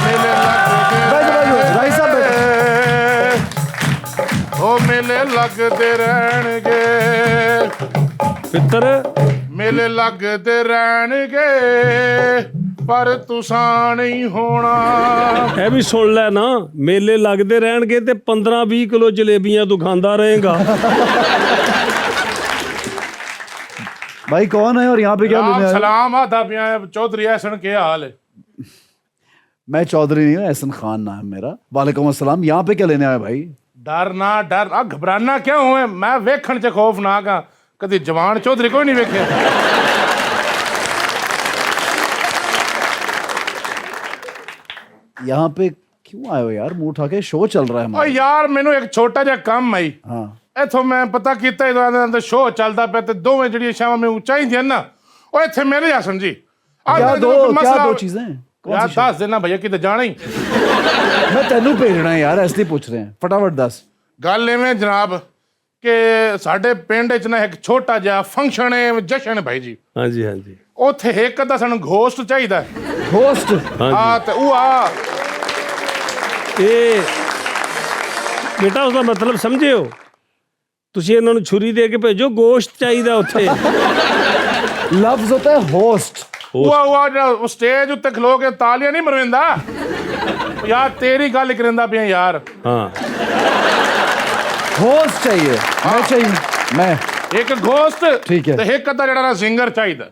मेले लगते भाई साहब ओ मेले लगते रहणगे, फितर मेले लगते रहणगे, पर तुसा नहीं होना। ਇਹ ਵੀ ਸੁਣ ਲੈ ਨਾ, ਮੇਲੇ ਲੱਗਦੇ ਰਹਿਣਗੇ ਤੇ 15-20 ਕਿਲੋ ਜਲੇਬੀਆਂ ਤੂੰ ਖਾਂਦਾ ਰਹੇਗਾ। भाई कौन है और यहाँ पे क्या लेने आए हो? सलाम आदा पिया चौधरी ऐसन के हाल है? मैं चौधरी नहीं हूँ, एहसन खान नाम है मेरा। वालेकुम अस्सलाम। यहाँ पे क्या लेने आए भाई? डर ना डर आ घबराना क्यों है? मैं वेखण च खौफनाक हाँ, कदी जवान चौधरी कोई नहीं वेखे। यहाँ पे क्यों आए हो यार? मुंह उठा के, शो चल रहा है ओ हमारा। यार मैनू एक छोटा जिहा काम आई, हाँ, इथों मैं पता किया अंदर शो चलता पे, ते दोवें जड़ियां शावां मैनू चाहिदियां ना, ओ इत्थे मिल जासन जी। क्या दो चीजें? कौन यार सी शो? दस देना भैया, किते जाना ही। मैं तेनू भेजना है यार, ऐसे ही पूछ रहे हैं, फटाफट दस। गल इवें जनाब कि साडे पिंड च ना एक छोटा जिहा फंक्शन है, जशन है भाई जी। हाँ जी, हाँ जी, ਉੱਥੇ ਇੱਕ ਤਾਂ ਸਾਨੂੰ ਘੋਸਟ ਚਾਹੀਦਾ। होस्ट? ਹਾਂ ਤੇ ਉਹ ਆ ਇਹ ਬੇਟਾ ਉਹਦਾ ਮਤਲਬ ਸਮਝੇ ਹੋ ਤੁਸੀਂ? ਇਹਨਾਂ ਨੂੰ ਛੁਰੀ ਦੇ ਕੇ ਭੇਜੋ, ਗੋਸ਼ਤ ਚਾਹੀਦਾ ਉੱਥੇ। लफ्ज होता है होस्ट। ਉਹ ਜਿਹੜਾ ਸਟੇਜ ਉੱਤੇ ਖਲੋ ਕੇ ਤਾਲੀਆਂ ਨਹੀਂ ਮਰਵਾਉਂਦਾ ਯਾਰ, ਤੇਰੀ ਗੱਲ ਕਰਿੰਦਾ ਪਿਆ ਯਾਰ। हाँ, होस्ट चाहिए, मैं चाहिए, मैं। ਇੱਕ ਘੋਸਟ ਠੀਕ ਹੈ। ਤੇ ਇੱਕ ਤਾਂ ਜਿਹੜਾ ਨਾ ਸਿੰਗਰ ਚਾਹੀਦਾ।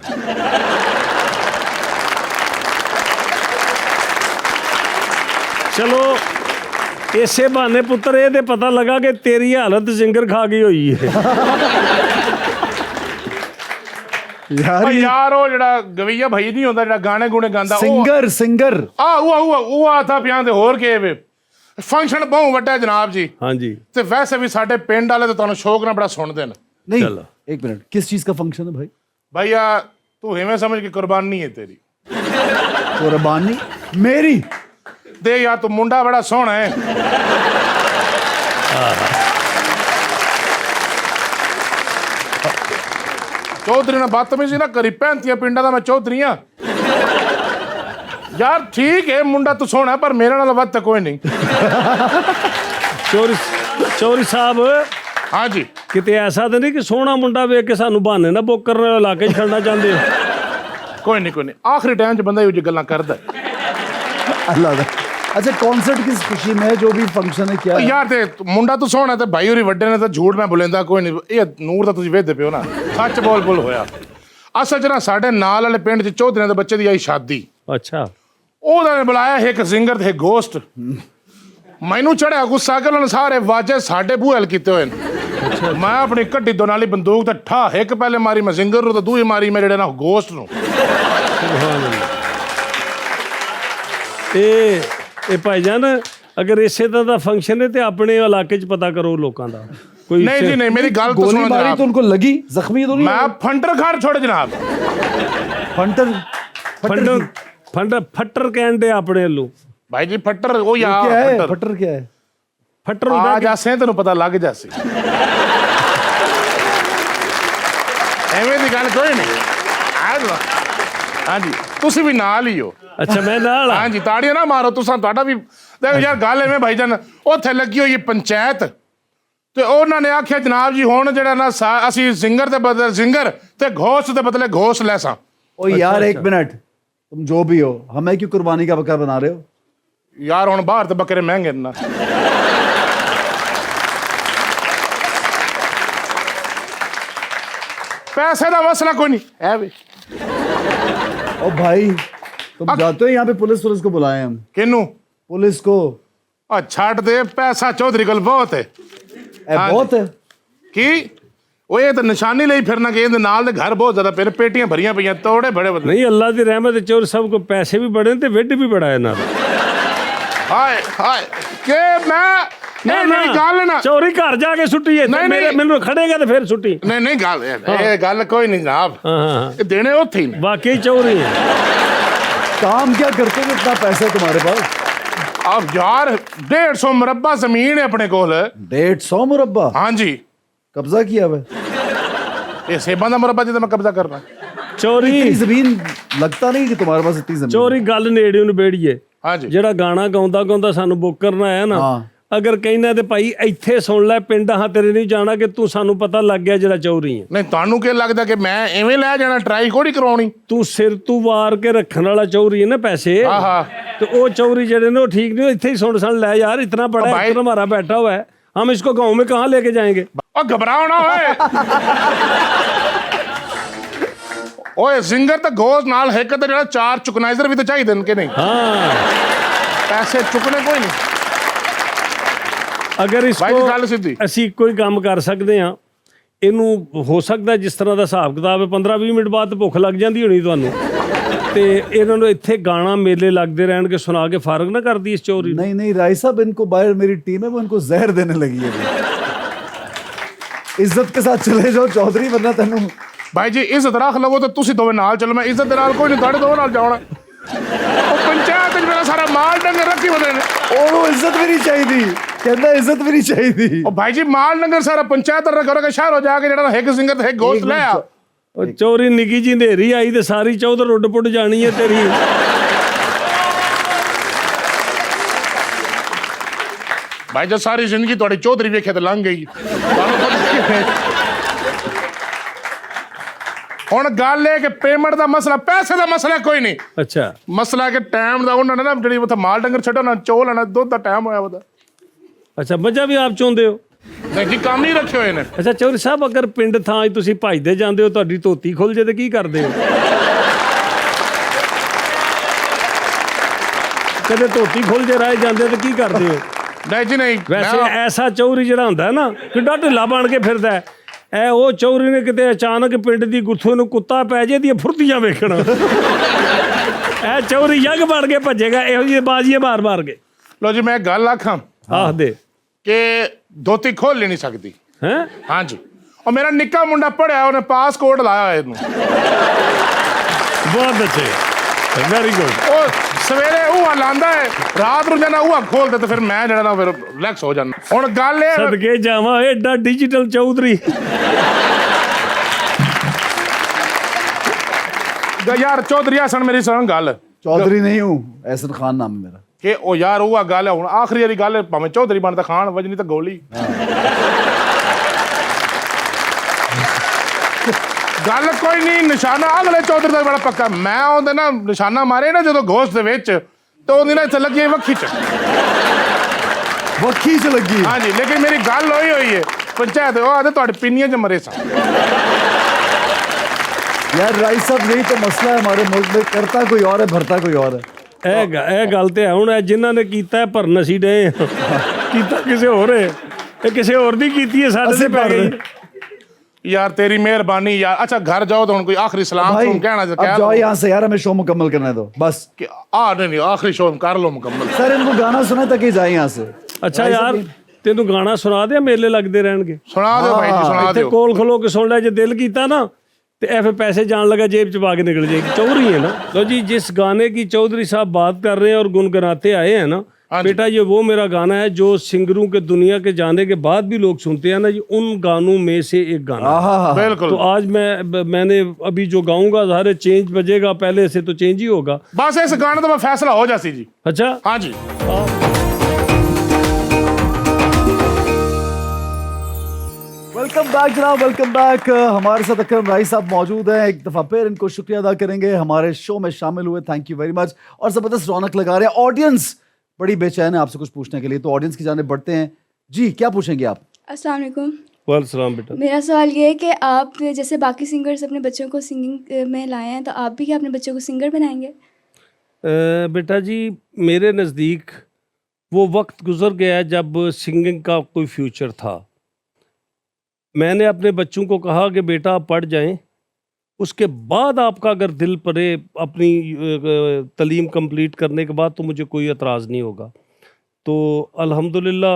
चलो ਇਸੇ ਬਹਾਨੇ ਪੁੱਤਰ ਇਹ ਤੇ ਪਤਾ ਲੱਗਾ ਕਿ ਤੇਰੀ ਹਾਲਤ ਜ਼ਿੰਗਰ ਖਾ ਗਈ ਹੋਈ ਹੈ। यार ਓ ये ਯਾਰ ਉਹ ਜਿਹੜਾ ਗਵਈਆ ਭਾਈ ਨਹੀਂ ਹੁੰਦਾ ਜਿਹੜਾ ਗਾਣੇ ਗੂਣੇ ਗਾਉਂਦਾ, ਉਹ सिंगर सिंगर ਆ ਉਹ ਆਤਾ ਪਿਆ ਤੇ ਹੋਰ ਕੀ ਵੇ। ਫੰਕਸ਼ਨ ਬਹੁਤ ਵੱਡਾ ਜਨਾਬ ਜੀ, हाँ जी, ਤੇ ਵੈਸੇ ਵੀ ਸਾਡੇ ਪਿੰਡ ਵਾਲੇ ਤਾਂ ਤੁਹਾਨੂੰ ਸ਼ੌਕ ਨਾਲ ਬੜਾ ਸੁਣਦੇ ਨੇ। नहीं, चलो। एक मिनट, किस चीज का फंक्शन है भाई? ਭਈਆ ਤੂੰ ਇਵੇਂ ਸਮਝ ਕੇ ਕੁਰਬਾਨੀ ਹੈ ਤੇਰੀ। कुर्बानी मेरी? ਦੇ ਯਾਰ ਤੂੰ ਮੁੰਡਾ ਬੜਾ ਸੋਹਣਾ ਹੈ। ਚੌਧਰੀ ਨਾਲ ਬਦਤਮੀਜ਼ੀ ਨਾ ਕਰੀ, 35 ਪਿੰਡਾਂ ਦਾ ਮੈਂ ਚੌਧਰੀ ਆ। ਯਾਰ ਠੀਕ ਹੈ ਮੁੰਡਾ ਤੂੰ ਸੋਹਣਾ, ਪਰ ਮੇਰੇ ਨਾਲ ਵੱਧ ਤਾਂ ਕੋਈ ਨਹੀਂ। चोरी ਚੌਧਰੀ ਸਾਹਿਬ हाँ जी ਕਿਤੇ ਐਸਾ ਤਾਂ ਨਹੀਂ ਕਿ ਸੋਹਣਾ ਮੁੰਡਾ ਵੇਖ ਕੇ ਸਾਨੂੰ ਬਹਾਨੇ ਨਾ ਬੁੱਕ ਕਰਨ ਵਾਲੇ ਇਲਾਕੇ 'ਚ ਖੜਨਾ ਚਾਹੁੰਦੇ ਹੋ? कोई नहीं आखिरी टाइम च बंदा ये गल्लां करदा अल्लाह दा। अच्छा कॉन्सर्ट किस खुशी में है, जो भी फंक्शन है क्या है? यार ते मुंडा तू सोहना ते भाई होरी वड्डे ने ते झूठ मैं बोलेंदा कोई नहीं ये नूर दा तुसीं वेखदे पिओ ना सच बोल होया असल च ना साडे नाल वाले पिंड च चौधरियां दे बच्चे दी आई शादी ਅੱਛਾ ਉਹਦਾ ਨੇ ਬੁਲਾਇਆ ਇੱਕ ਸਿੰਗਰ ਤੇ ਗੋਸਟ ਮੈਨੂੰ ਚੜਿਆ ਗੁੱਸਾ ਕਿ ਉਹਨਾਂ ਨੇ ਸਾਰੇ ਵਾਜੇ ਸਾਡੇ ਬੂਹਲ ਕੀਤੇ ਹੋਏ ਨੇ ਮੈਂ ਆਪਣੀ ਕੱਢੀ ਦੋ ਨਾਲੀ ਬੰਦੂਕ ਤੇ ਠਾ ਇੱਕ ਪਹਿਲੇ ਮਾਰੀ ਮੈਂ ਸਿੰਗਰ ਨੂੰ ਤੇ ਦੂਜੀ ਮਾਰੀ ਮੈਂ ਜਿਹੜੇ ਨਾ ਗੋਸਟ ਨੂੰ ਇਹ ਭਾਈਜਾਨ ਅਗਰ ਇਸੇ ਤਰ੍ਹਾਂ ਦਾ ਫੰਕਸ਼ਨ ਹੈ ਤੇ ਆਪਣੇ ਇਲਾਕੇ 'ਚ ਪਤਾ ਕਰੋ ਲੋਕਾਂ ਦਾ ਕੋਈ ਨਹੀਂ ਜੀ ਨਹੀਂ ਮੇਰੀ ਗੱਲ ਤਾਂ गोली ਸੁਣੋ मारी ਜਨਾਬ तो उनको लगी, जख्मी तो नहीं? ਮੈਂ ਫੰਟਰ ਖਾਰ ਛੋੜ ਜਨਾਬ फंटर ਫੱਟਰ ਕਹਿੰਦੇ ਆਪਣੇ ਵੱਲੋਂ ਭਾਈ ਜੀ ਫੱਟਰ ਉਹ ਯਾ क्या है? ਫੱਟਰ फटर क्या है? ਫੱਟਰ ਆ ਹੁੰਦਾ ਜਾਸੇ ਤੈਨੂੰ ਪਤਾ ਲੱਗ ਜਾਸੀ ਐਵੇਂ ਦੀ ਗੱਲ ਕੋਈ ਨਹੀਂ ਆ ਲਓ ਹਾਂਜੀ ਤੁਸੀਂ ਵੀ ਨਾਲ ਹੀ ਹੋ ਅੱਛਾ ਮੈਂ ਨਾਲ ਆ ਹਾਂਜੀ ਤਾੜੀਆਂ ਨਾ ਮਾਰੋ ਤੁਸੀਂ ਤੁਹਾਡਾ ਵੀ ਦੇਖੋ ਯਾਰ ਗੱਲ ਐਵੇਂ ਭਾਈਜਾਨ ਉੱਥੇ ਲੱਗੀ ਹੋਈ ਹੈ ਪੰਚਾਇਤ ਤੇ ਉਹਨਾਂ ਨੇ ਆਖਿਆ ਜਨਾਬ ਜੀ ਹੁਣ ਜਿਹੜਾ ਨਾ ਅਸੀਂ ਸਿੰਗਰ ਦੇ ਬਦਲੇ ਸਿੰਗਰ ਤੇ ਘੋਸ਼ ਦੇ ਬਦਲੇ ਘੋਸ਼ ਲੈਸਾਂ ओ यार एक मिनट, तुम जो भी हो हमें क्यों कुर्बानी का बकरा बना रहे हो? ਯਾਰ ਹੁਣ ਬਾਹਰ ਤੇ ਬੱਕਰੇ ਮਹਿੰਗੇ ਨੇ ਨਾ पैसे का मसला कोई नहीं है भी ओ भाई तुम जाते हो यहाँ पे पुलिस को बुलाए हम, किनू पुलिस को। छड़ दे पैसा चौधरी कोल बहुत है हाँ बहुत है की ਉਹ ਇਹ ਤਾਂ ਨਿਸ਼ਾਨੀ ਲਈ ਫਿਰਨਾ ਕਿ ਇਹਦੇ ਨਾਲ ਦੇ ਘਰ ਬਹੁਤ ਜ਼ਿਆਦਾ ਪਏ ਨੇ ਪੇਟੀਆਂ ਭਰੀਆਂ ਪਈਆਂ ਤੋੜੇ ਬੜੇ ਬੜੇ ਨਹੀਂ ਅੱਲਾ ਦੀ ਰਹਿਮਤ ਚੋਰ ਸਭ ਕੋ ਪੈਸੇ ਵੀ ਬੜੇ ਨੇ ਤੇ ਵਿੱਢ ਵੀ ਬੜਾ ਇਹਨਾਂ ਦਾ ਹਾਏ ਹਾਏ ਕਿ ਮੈਂ ਨਹੀਂ ਮੇਰੀ ਗੱਲ ਨਾ ਚੋਰੀ ਘਰ ਜਾ ਕੇ ਸੁੱਟੀ ਇੱਥੇ ਨਹੀਂ, ਮੇਰੇ ਨਹੀਂ। ਮੈਨੂੰ ਖੜੇਗਾ ਤੇ ਫਿਰ ਸੁੱਟੀ ਨਹੀਂ ਨਹੀਂ ਗੱਲ ਇਹ ਗੱਲ ਕੋਈ ਨਹੀਂ ਜਨਾਬ ਹਾਂ ਹਾਂ ਇਹ ਦੇਣੇ ਉੱਥੇ ਹੀ ਨੇ ਵਾਕਈ ਚੋਰੀ ਹੈ काम क्या करते हो, इतना पैसा है तुम्हारे पास? अब यार 150 मुरब्बा जमीन है अपने कोल 150 मुरब्बा हाँ जी कब्जा किया हुआ है। ये सेबां दा मुरब्बा जिदा मैं कब्जा करना ਚੋਰੀ इतनी जमीन लगता नहीं कि तुम्हारे पास इतनी जमीन। ਚੋਰੀ ਗੱਲ ਨੇੜੇ ਨੂੰ ਬੇੜੀਏ हाँ जी ਜਿਹੜਾ ਗਾਣਾ ਗਾਉਂਦਾ ਗਾਉਂਦਾ ਸਾਨੂੰ ਬੁੱਕ ਕਰਨਾ ਆਇਆ ਨਾ ਹਾਂ। ਅਗਰ ਕਹਿੰਦਾ ਤੇ ਭਾਈ ਇੱਥੇ ਸੁਣ ਲੈ ਪਿੰਡ ਹਾਂ ਤੇਰੇ ਨਹੀਂ ਜਾਣਾ ਕਿ ਤੂੰ ਸਾਨੂੰ ਪਤਾ ਲੱਗ ਗਿਆ ਜਿਹੜਾ ਚੋਰੀ ਹੈ नहीं ਤੁਹਾਨੂੰ ਕੀ ਲੱਗਦਾ ਕਿ ਮੈਂ ਐਵੇਂ ਲੈ ਜਾਣਾ ਟਰਾਈ ਕੋੜੀ ਕਰਾਉਣੀ ਤੂੰ ਸਿਰ ਤੂੰ ਵਾਰ ਕੇ ਰੱਖਣ ਵਾਲਾ ਚੋਰੀ ਹੈ ਨਾ ਪੈਸੇ हाँ हाँ तो वो चौरी जड़े ने वो ठीक नहीं इतने ही सुन सन ले यार इतना बड़ा भाई- एक्टर हमारा बैठा हुआ है हम इसको गांव में कहाँ लेके जाएंगे ਉਹ ਘਬਰਾਓ ਨਾ ਓਏ ਓਏ ਸਿੰਗਰ ਤਾਂ ਗੋਸ ਨਾਲ ਹੈ ਕਿ ਜਿਹੜਾ ਚਾਰ ਚੁਕਨਾਈਜ਼ਰ ਵੀ ਤਾਂ ਚਾਹੀਦੇ ਨੇ ਕਿ ਨਹੀਂ हाँ ਪੈਸੇ ਚੁਕਨੇ ਕੋਈ ਨਹੀਂ अगर ਭਾਈ ਦੀ इसको ਗੱਲ ਸਿੱਧੀ ਅਸੀਂ ਕੋਈ ਕੰਮ ਕਰ ਸਕਦੇ ਹਾਂ ਇਹਨੂੰ ਹੋ ਸਕਦਾ ਜਿਸ ਤਰ੍ਹਾਂ ਦਾ ਹਿਸਾਬ ਕਿਤਾਬ ਹੈ 15-20 ਮਿੰਟ ਬਾਅਦ ਭੁੱਖ ਲੱਗ ਜਾਂਦੀ ਹੋਣੀ ਤੁਹਾਨੂੰ ਤੇ ਇਹਨਾਂ ਨੂੰ ਇੱਥੇ ਗਾਣਾ ਮੇਲੇ ਲੱਗਦੇ ਰਹਿਣਗੇ ਸੁਣਾ ਕੇ ਫਾਰਗ ਨਾ ਕਰਦੀ ਇਸ ਚੋਰੀ ਨੂੰ नहीं नहीं राय साहब, इनको बाहर मेरी टीम है वो इनको जहर देने लगी है। इज्जत के साथ चले जाओ चौधरी, वरना तेनू ਭਾਈ ਜੀ ਇੱਜ਼ਤ ਰੱਖ ਲਵੋ ਤਾਂ ਤੁਸੀਂ ਦੋਵੇਂ ਨਾਲ ਚੱਲੋ ਮੈਂ ਇੱਜ਼ਤ ਦੇ ਨਾਲ ਕੋਈ ਨਹੀਂ ਤੁਹਾਡੇ ਦੋਵਾਂ ਨਾਲ ਜਾਣਾ ਉਹ ਪੰਚਾਇਤ ਵਿੱਚ ਮੇਰਾ ਸਾਰਾ ਮਾਲ ਡੰਗਰ ਰੱਖੀ ਹੁੰਦੇ ਨੇ ओ इज्जत भी नहीं चाहिए, कहता इज्जत भी नहीं चाहिए। ਉਹ ਭਾਈ ਜੀ ਮਾਲ ਡੰਗਰ ਸਾਰਾ ਪੰਚਾਇਤ ਦਾ ਕਰੋਗੇ ਸ਼ਹਿਰ ਹੋ ਜਾ ਕੇ ਜਿਹੜਾ ਇੱਕ ਸਿੰਗਰ ਤੇ ਇੱਕ ਗੋਸਟ ਲੈ ਆ ਉਹ ਚੋਰੀ ਨਿੱਕੀ ਜੀ ਹਨੇਰੀ ਆਈ ਤੇ ਸਾਰੀ ਚੌਧਰ ਉੱਡ ਪੁੱਟ ਜਾਣੀ ਹੈ ਤੇਰੀ ਭਾਈ ਜੀ ਸਾਰੀ ਜ਼ਿੰਦਗੀ ਤੁਹਾਡੀ ਚੌਧਰੀ ਵੇਖੇ ਤੇ ਲੰਘ ਗਈ ਤੁਹਾਨੂੰ ਪਤਾ ਕੀ ਹੈ ਹੁਣ ਗੱਲ ਇਹ ਕਿ ਪੇਮੈਂਟ ਦਾ ਮਸਲਾ ਪੈਸੇ ਦਾ ਮਸਲਾ ਕੋਈ ਨਹੀਂ ਅੱਛਾ ਮਸਲਾ ਕਿ ਟਾਈਮ ਦਾ ਉਹਨਾਂ ਨੇ ਨਾ ਜਿਹੜੀ ਉੱਥੇ ਮਾਲ ਡੰਗਰ ਛੱਡੋ ਨਾ ਚੋ ਲੈਣਾ ਦੁੱਧ ਦਾ ਟਾਈਮ ਹੋਇਆ ਉਹਦਾ ਅੱਛਾ ਮੱਝਾਂ ਵੀ ਆਪ ਚੋਂਦੇ ਹੋ ਨਹੀਂ ਜੀ ਕੰਮ ਹੀ ਰੱਖੇ ਹੋਏ ਨੇ ਅੱਛਾ ਚੌਧਰੀ ਸਾਹਿਬ ਅਗਰ ਪਿੰਡ ਥਾਂ 'ਚ ਤੁਸੀਂ ਭਜਦੇ ਜਾਂਦੇ ਹੋ ਤੁਹਾਡੀ ਧੋਤੀ ਖੁੱਲ ਜੇ ਤੇ ਕੀ ਕਰਦੇ ਹੋ ਕਦੇ ਧੋਤੀ ਖੁੱਲ ਜੇ ਰਾਹ ਜਾਂਦੇ ਤੇ ਕੀ ਕਰਦੇ ਹੋ ਨਹੀਂ ਜੀ ਨਹੀਂ ਵੈਸੇ ਮੈਂ- ਐਸਾ ਚੌਧਰੀ ਜਿਹੜਾ ਹੁੰਦਾ ਨਾ ਕਿੱਡਾ ਢਿੱਲਾ ਬਣ ਕੇ ਫਿਰਦਾ ਹੈ ਇਹ ਉਹ ਚੌਧਰੀ ਨੇ ਕਿਤੇ ਅਚਾਨਕ ਪਿੰਡ ਦੀ ਗੁੱਥੂ ਨੂੰ ਕੁੱਤਾ ਪੈ ਜੇ ਦੀਆਂ ਫੁਰਤੀਆਂ ਵੇਖਣ ਇਹ ਚੌਧਰੀ ਯੰਗ ਬਣ ਕੇ ਭੱਜੇਗਾ ਇਹੋ ਜਿਹੀ ਬਾਜ਼ੀਆਂ ਮਾਰ ਕੇ ਲੋ ਜੀ ਮੈਂ ਗੱਲ ਆਖਾਂ ਆਖਦੇ ਕਿ ਧੋਤੀ ਖੋਲ ਨਹੀਂ ਸਕਦੀ ਹੈ ਹਾਂਜੀ ਉਹ ਮੇਰਾ ਨਿੱਕਾ ਮੁੰਡਾ ਪੜਿਆ ਉਹਨੇ ਪਾਸਪੋਰਟ ਲਾਇਆ ਹੋਇਆ ਇਹਨੂੰ ਬਹੁਤ ਅੱਛੇ ਵੈਰੀ ਗੁੱਡ ਉਹ ਸਵੇਰੇ ਉਹ ਲਾਂਦਾ ਹੈ ਰਾਤ ਨੂੰ ਜਨਾ ਉਹ ਖੋਲਦੇ ਤੇ ਫਿਰ ਮੈਂ ਜਿਹੜਾ ਨਾ ਫਿਰ ਰਿਲੈਕਸ ਹੋ ਜਾਂਦਾ ਹੁਣ ਗੱਲ ਇਹ ਸਦਕੇ ਜਾਵਾਂ ਐਡਾ ਡਿਜੀਟਲ ਚੌਧਰੀ ਯਾਰ ਚੌਧਰੀ ਹਸਨ ਮੇਰੀ ਸੁਣ ਗੱਲ चौधरी नहीं हूँ, एहसन खान नाम है मेरा। कि ओ यार वो गल है हुण आखिरी वाली गल भावें चौधरी बनदा खान वजनी तो गोली गल कोई नहीं निशाना अगले चौधरी का बड़ा पक्का मैं ओंदे ना निशाना मारे ना जो घोस्ट दे विच तो ओंदी ना इत्थे लगी वक्खी च वक्खी च लगी। हाँ जी लेकिन मेरी गल होई हुई है पंचायत वो आदे तुहाडे पिन्नियां च मरे सा यार राय साहब यही तो मसला है हमारे मुल्क में, करता कोई और है भरता कोई और है। ਇਹ ਗੱਲ ਤੇ ਹੈ ਹੁਣ ਇਹ ਜਿਨ੍ਹਾਂ ਨੇ ਕੀਤਾ ਹੈ ਭਰਨ ਅਸੀਂ ਡਏ ਹਾਂ। ਕੀਤਾ ਕਿਸੇ ਹੋਰ ਹੈ ਇਹ ਕਿਸੇ ਹੋਰ ਦੀ ਕੀਤੀ ਹੈ ਸਾਡੇ ਤੇ ਪੈ ਗਈ। यार तेरी मेहरबानी यार अच्छा घर जाओ तो हुण कोई आखिरी सलाम भाई तुम कहना अब जाओ यहाँ से यार, हमें शो मुकम्मल करने दो बस। नहीं आखिरी शो कर लो मुकम्मल सर इनको गाना सुना ताकि जाए यहाँ से। ਅੱਛਾ ਯਾਰ ਤੈਨੂੰ ਗਾਣਾ ਸੁਣਾ ਦਿਆਂ, ਮੇਲੇ ਲੱਗਦੇ ਰਹਿਣਗੇ। सुना दो भाई जी सुना ਇੱਥੇ दो ਕੋਲ ਖਲੋ ਕੇ ਸੁਣ ਲੈ, ਜੇ ਦਿਲ ਕੀਤਾ ਨਾ तो ऐसे पैसे जान लगा जेब च पा के निकल जाएगी। चौधरी है ना तो जी जिस गाने की चौधरी साहब बात कर रहे हैं और गुनगुनाते आए हैं ना बेटा, ये वो मेरा गाना है जो सिंगरों के दुनिया के जाने के बाद भी लोग सुनते हैं ना, ये उन गानों में से एक गाना है। बिल्कुल तो आज मैंने अभी जो गाऊंगा सारे चेंज बजेगा, पहले से तो चेंज ही होगा। बस इस गाने तो मैं फैसला हो जासी जी। अच्छा हाँ जी वेलकम बैक जनाब, वेलकम बैक। हमारे साथ अकरम राय साहब मौजूद हैं। एक दफा फिर इनको शुक्रिया अदा करेंगे, हमारे शो में शामिल हुए, थैंक यू वेरी मच। और जबरदस्त रौनक लगा रहे हैं, ऑडियंस बड़ी बेचैन है आपसे कुछ पूछने के लिए, तो ऑडियंस की जानिब बढ़ते हैं। जी क्या पूछेंगे आप? अस्सलाम वालेकुम। वालेकुम बेटा। मेरा सवाल ये है कि आप जैसे बाकी सिंगर्स अपने बच्चों को सिंगिंग में लाए हैं, तो आप भी क्या अपने बच्चों को सिंगर बनाएंगे? बेटा जी मेरे नज़दीक वो वक्त गुजर गया जब सिंगिंग का कोई फ्यूचर था। मैंने अपने बच्चों को कहा कि बेटा आप पढ़ जाएं, उसके बाद आपका अगर दिल पड़े अपनी तालीम कंप्लीट करने के बाद तो मुझे कोई एतराज़ नहीं होगा। तो अल्हम्दुलिल्लाह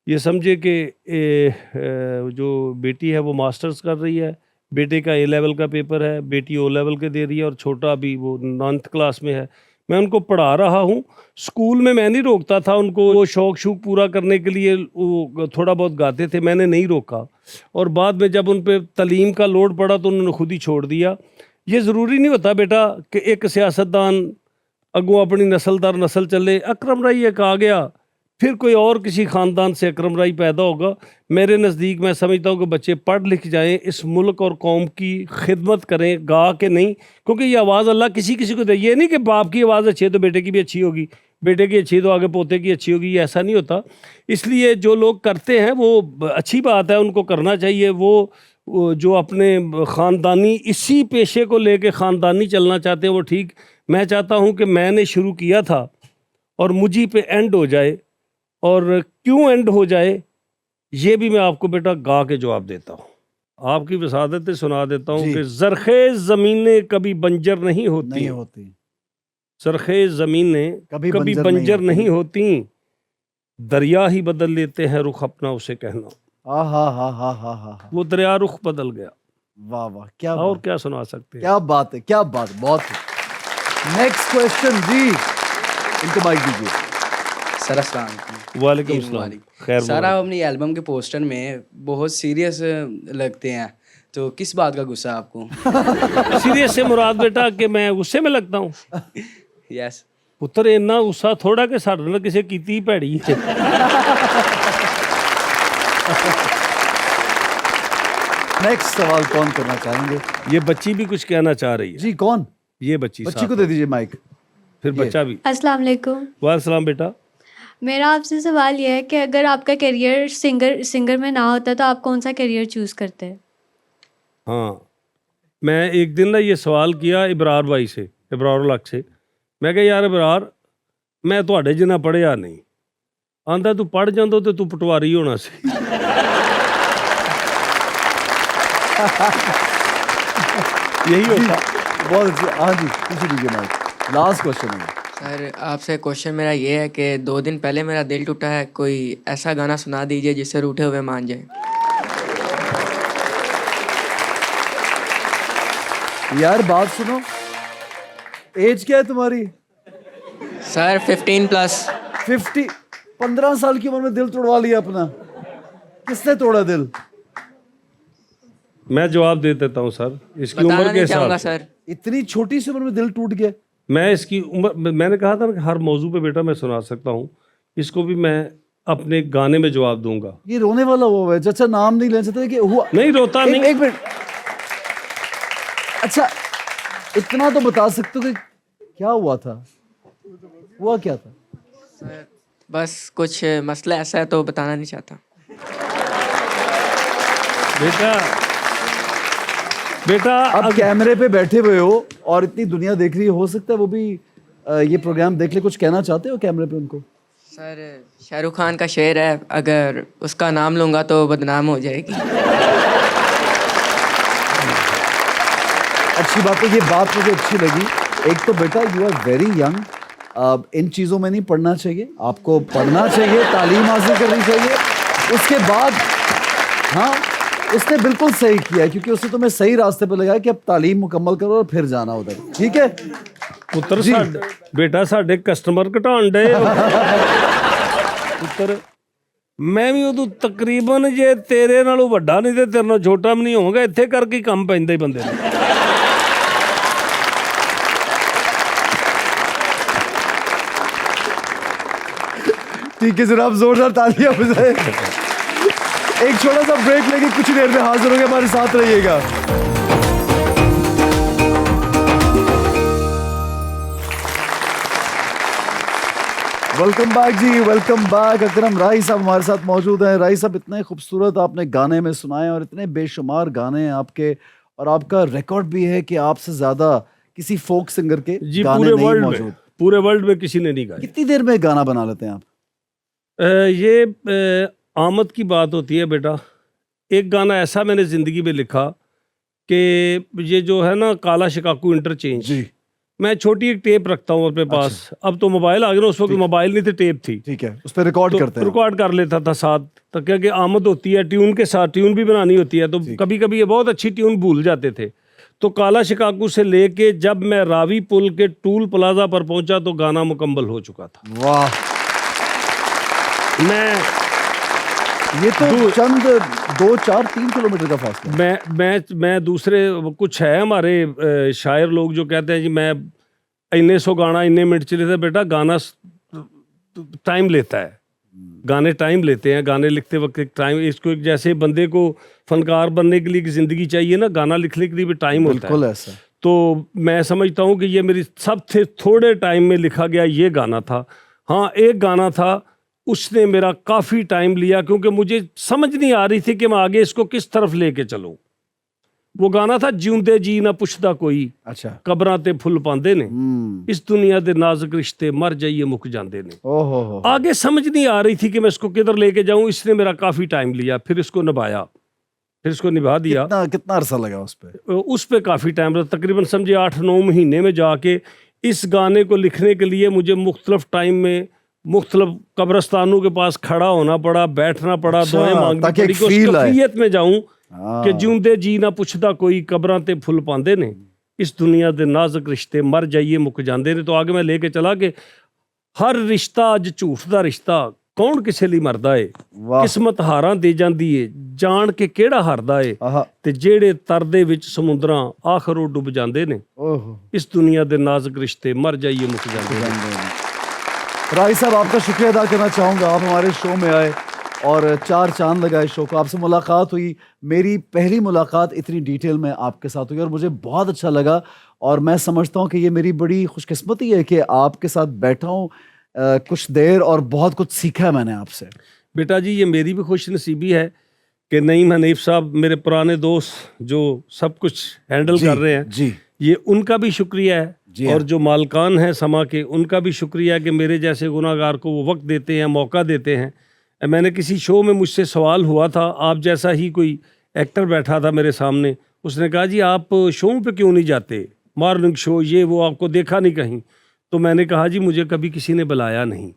ये समझे कि जो बेटी है वो मास्टर्स कर रही है, बेटे का A लेवल का पेपर है, बेटी O लेवल के दे रही है और छोटा अभी वो 9th क्लास में है। मैं उनको पढ़ा रहा हूँ। स्कूल में मैं नहीं रोकता था उनको, वो शौक पूरा करने के लिए वो थोड़ा बहुत गाते थे, मैंने नहीं रोका। और बाद में जब उन पे तालीम का लोड पड़ा तो उन्होंने खुद ही छोड़ दिया। ये ज़रूरी नहीं होता बेटा कि एक सियासतदान अगों अपनी नस्ल दर नस्ल चले। अकरम राई एक आ गया, फिर कोई और किसी ख़ानदान से अकरम राई पैदा होगा। मेरे नज़दीक मैं समझता हूँ कि बच्चे पढ़ लिख जाएं, इस मुल्क और कौम की खिदमत करें, गा के नहीं, क्योंकि ये आवाज़ अल्लाह किसी किसी को दे। ये नहीं कि बाप की आवाज़ अच्छी है तो बेटे की भी अच्छी होगी, बेटे की अच्छी तो आगे पोते की अच्छी होगी, ये ऐसा नहीं होता। इसलिए जो लोग करते हैं वो अच्छी बात है, उनको करना चाहिए। वो जो अपने ख़ानदानी इसी पेशे को लेके ख़ानदानी चलना चाहते हैं वो ठीक। मैं चाहता हूँ कि मैंने शुरू किया था और मुझी पे एंड हो जाए, और क्यों एंड हो जाए ये भी मैं आपको बेटा गा के जवाब देता हूँ। आपकी वसादतें सुना देता हूँ कि ज़रख़ेज़ ज़मीनें कभी बंजर नहीं होती, ज़रख़ेज़ ज़मीनें कभी बंजर नहीं होती, दरिया ही बदल लेते हैं रुख अपना उसे कहना। हा वो दरिया रुख बदल गया। वाह वाह, क्या और बात, क्या सुना सकते हैं। क्या बात है, क्या बात, बहुत। नेक्स्ट क्वेश्चन जी, इनको माइक दीजिए। सर अस्सलाम वालेकुम। वालेकुम सलाम। खैर सर आप अपनी एल्बम के पोस्टर में बहुत सीरियस लगते हैं, तो किस बात का गुस्सा आपको? सीरियस से मुराद बेटा कि मैं गुस्से में लगता हूँ? यस पुत्र इन्ना गुस्सा थोड़ा कि साढ़े नाल किसी कीती ही भैड़ी है। नेक्स्ट सवाल कौन करना चाहेंगे? ये बच्ची भी कुछ कहना चाह रही है। जी कौन? ये बच्ची बच्ची को दे दीजिए माइक। फिर बच्चा भी। अस्सलाम वालेकुम। वालेकुम बेटा। मेरा आपसे सवाल ये है कि अगर आपका करियर सिंगर में ना होता तो आप कौन सा करियर चूज़ करते? हाँ, मैं एक दिन ना ये सवाल किया इबरार भाई से, इबरार उल हक से। मैं कहा यार इबरार, मैं तुहाडे जिन्ना पढ़िया नहीं। आंदा तू पढ़ जांदा तो तू पटवारी होना सी। यही होता। बहुत अच्छी। हाँ जी, पूछिए दीजिए माइक। लास्ट क्वेश्चन है सर आपसे क्वेश्चन मेरा ये है कि 2 दिन पहले मेरा दिल टूटा है, कोई ऐसा गाना सुना दीजिए जिससे रूठे हुए मान जाए। यार बात सुनो, एज क्या है तुम्हारी? Sir 15 plus. 15 साल की उम्र में दिल तोड़वा लिया अपना? किसने तोड़ा दिल? मैं जवाब दे देता हूँ सर, इसकी बताना उम्र के नहीं चाहूँगा हिसाब से। सर। इतनी छोटी सी उम्र में दिल टूट गया? मैं इसकी उम्र, मैंने कहा था ना कि हर मौजू पे बेटा मैं सुना सकता हूँ, इसको भी मैं अपने गाने में जवाब दूंगा। ये रोने वाला वो है चाचा, नाम नहीं ले सकते कि हुआ नहीं रोता नहीं। एक मिनट, अच्छा इतना तो बता सकते हो कि क्या हुआ था, हुआ क्या था? सर बस कुछ मसला ऐसा है तो बताना नहीं चाहता। बेटा अब कैमरे पे बैठे हुए हो और इतनी दुनिया देख रही है, हो सकता है वो भी ये प्रोग्राम देख ले, कुछ कहना चाहते हो कैमरे पे उनको? सर शाहरुख खान का शेर है, अगर उसका नाम लूँगा तो बदनाम हो जाएगी। अच्छी बात है, ये बात मुझे अच्छी लगी। एक तो बेटा यू आर वेरी यंग, इन चीज़ों में नहीं पढ़ना चाहिए, आपको पढ़ना चाहिए, तालीम हासिल करनी चाहिए। उसके बाद हाँ, उसने बिल्कुल सही किया है क्योंकि उसने तुम्हें सही रास्ते पे लगाया कि अब तालीम मुकम्मल करो और फिर जाना उधर, ठीक है? पुत्र बेटा साढ़े कस्टमर घटान डे पुत्र, मैं भी उदू तकरीबन जे तेरे नालों वड्डा नहीं ते तेरे नालों छोटा भी नहीं होगा, इत्थे करके ही काम पैंदा ही बंदे नूं। ठीक है जनाब, जोरदार तालियां बजाएं। एक छोटा सा ब्रेक लेके कुछ ही देर में हाजिर होंगे, हमारे साथ रहिएगा। वेलकम बैक जी, वेलकम बैक। अकरम राही साहब हमारे साथ मौजूद हैं। राही साहब, इतने खूबसूरत आपने गाने में सुनाए और इतने बेशुमार गाने हैं आपके, और आपका रिकॉर्ड भी है कि आपसे ज्यादा किसी फोक सिंगर के जी गाने पूरे नहीं वर्ल्ड मौजूद। में, पूरे वर्ल्ड में किसी ने नहीं गाया। कितनी देर में गाना बना लेते हैं आप? ये आमद की बात होती है बेटा। एक गाना ऐसा मैंने ज़िंदगी में लिखा कि ये जो है ना काला शिकाकू इंटरचेंज जी, मैं छोटी एक टेप रखता हूँ अपने पास। अब तो मोबाइल आ गया ना, उस वक्त मोबाइल नहीं थे, टेप थी। ठीक है, उस पर रिकॉर्ड तो करते हैं। रिकॉर्ड कर लेता था साथ, तो क्या कि आमद होती है ट्यून के साथ, ट्यून भी बनानी होती है, तो कभी कभी ये बहुत अच्छी ट्यून भूल जाते थे। तो काला शिकाकू से लेके जब मैं रावी पुल के टूल प्लाजा पर पहुंचा तो गाना मुकम्मल हो चुका था। वाह, मैं ये तो चंद 2, 4, 3 किलोमीटर का फासला। मैं दूसरे कुछ है हमारे शायर लोग जो कहते हैं जी मैं इन्ने सौ गाना इन्ने मिनट चले थे। बेटा गाना टाइम लेता है, गाने टाइम लेते हैं, गाने लिखते वक्त एक टाइम, इसको एक जैसे बंदे को फनकार बनने के लिए एक जिंदगी चाहिए ना, गाना लिखने के लिए भी टाइम होता है। बिल्कुल ऐसा। तो मैं समझता हूँ कि ये मेरी सबसे थोड़े टाइम में लिखा गया ये गाना था। हाँ, एक गाना था उसने मेरा काफ़ी टाइम लिया क्योंकि मुझे समझ नहीं आ रही थी कि मैं आगे इसको किस तरफ लेके चलूँ। वो गाना था जिਉਂਦੇ जी ना पुछदा कोई, अच्छा, कबरां ते फुल पांदे ने, इस दुनिया दे नाजुक रिश्ते मर जाइए मुक जांदे ने। ओहो, आगे समझ नहीं आ रही थी कि मैं इसको किधर लेके जाऊं। इसने मेरा काफ़ी टाइम लिया, फिर इसको निभाया, फिर इसको निभा दिया। कितना अरसा लगा उस पे? काफ़ी टाइम लगा, तकरीबन समझे 8-9 महीने में जाके इस गाने को लिखने के लिए मुझे मुख्तलिफ टाइम में मुख्तलिफ कब्रस्तानों के पास खड़ा होना पड़ा, बैठना पड़ा, अच्छा, दुआएं मांगनी ताकि पड़ी एक कि उस feel आए। कैफियत में जाऊं हाँ। कि जिਉਂਦੇ जी ना पुछदा कोई, कबरां ते फुल पांदे ने, इस दुनिया दे नाजुक रिश्ते मर जाइए मुक जांदे ने। तो आगे मैं लेके चला कि हर रिश्ता अज झूठ दा रिश्ता, कौन किसे ਲਈ मरदा ਏ, वाह। किस्मत हारां दे ਜਾਂਦੀ ਏ, ਜਾਣ ਕੇ ਕਿਹੜਾ ਹਾਰਦਾ ਏ, आहा, ਤੇ ਜਿਹੜੇ ਤਰਦੇ ਵਿੱਚ ਸਮੁੰਦਰਾਂ ਆਖਰ ਉਹ ਡੁੱਬ ਜਾਂਦੇ ਨੇ, ओहो। इस दुनिया दे नाजुक रिश्ते मर जाइए मुक जांदे ने। राही साहब, आपका शुक्रिया अदा करना चाहूँगा, आप हमारे शो में आए और 4 चांद लगाए शो को। आपसे मुलाकात हुई, मेरी पहली मुलाकात इतनी डिटेल में आपके साथ हुई और मुझे बहुत अच्छा लगा। और मैं समझता हूँ कि ये मेरी बड़ी खुशकिस्मती है कि आपके साथ बैठा हूँ कुछ देर और बहुत कुछ सीखा है मैंने आपसे। बेटा जी, ये मेरी भी खुश नसीबी है कि नईम हनीफ साहब मेरे पुराने दोस्त जो सब कुछ हैंडल कर रहे हैं जी, ये उनका भी शुक्रिया है, जी और हाँ। जो मालकान हैं समा के उनका भी शुक्रिया है कि मेरे जैसे गुनाहगार को वो वक्त देते हैं, मौका देते हैं। मैंने किसी शो में मुझसे सवाल हुआ था, आप जैसा ही कोई एक्टर बैठा था मेरे सामने, उसने कहा जी आप शो पे क्यों नहीं जाते, मॉर्निंग शो ये वो, आपको देखा नहीं कहीं। तो मैंने कहा जी मुझे कभी किसी ने बुलाया नहीं,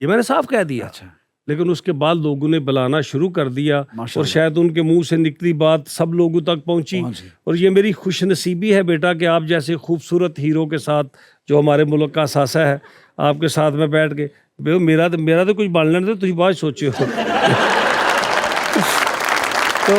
ये मैंने साफ कह दिया। अच्छा, लेकिन उसके बाद लोगों ने बुलाना शुरू कर दिया और माशाल्लाह। शायद उनके मुंह से निकली बात सब लोगों तक पहुंची। और ये मेरी खुशनसीबी है बेटा कि आप जैसे खूबसूरत हीरो के साथ, जो हमारे मुल्क का सासा है, आपके साथ में बैठ के मेरा तो कुछ बन लेने तुम बात सोचे हो तो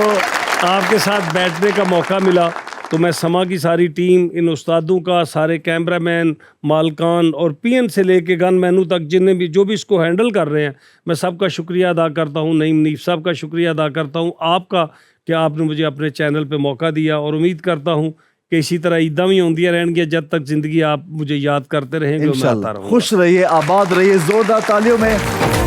आपके साथ बैठने का मौका मिला तो मैं समा की सारी टीम, इन उस्तादों का, सारे कैमरामैन, मालकान और पीएन से लेके गन मैनू तक जिन्हें भी जो भी इसको हैंडल कर रहे हैं, मैं सबका शुक्रिया अदा करता हूँ। नईम मुनीफ साहब का शुक्रिया अदा करता हूँ, आपका कि आपने मुझे अपने चैनल पे मौका दिया, और उम्मीद करता हूँ कि इसी तरह ईदां भी होंदियां रहेंगी जब तक ज़िंदगी आप मुझे याद करते रहेंगे और मैं आता इंशाल्लाह रहूँगा। खुश रहिए, आबाद रहिए, जोरदार तालियों में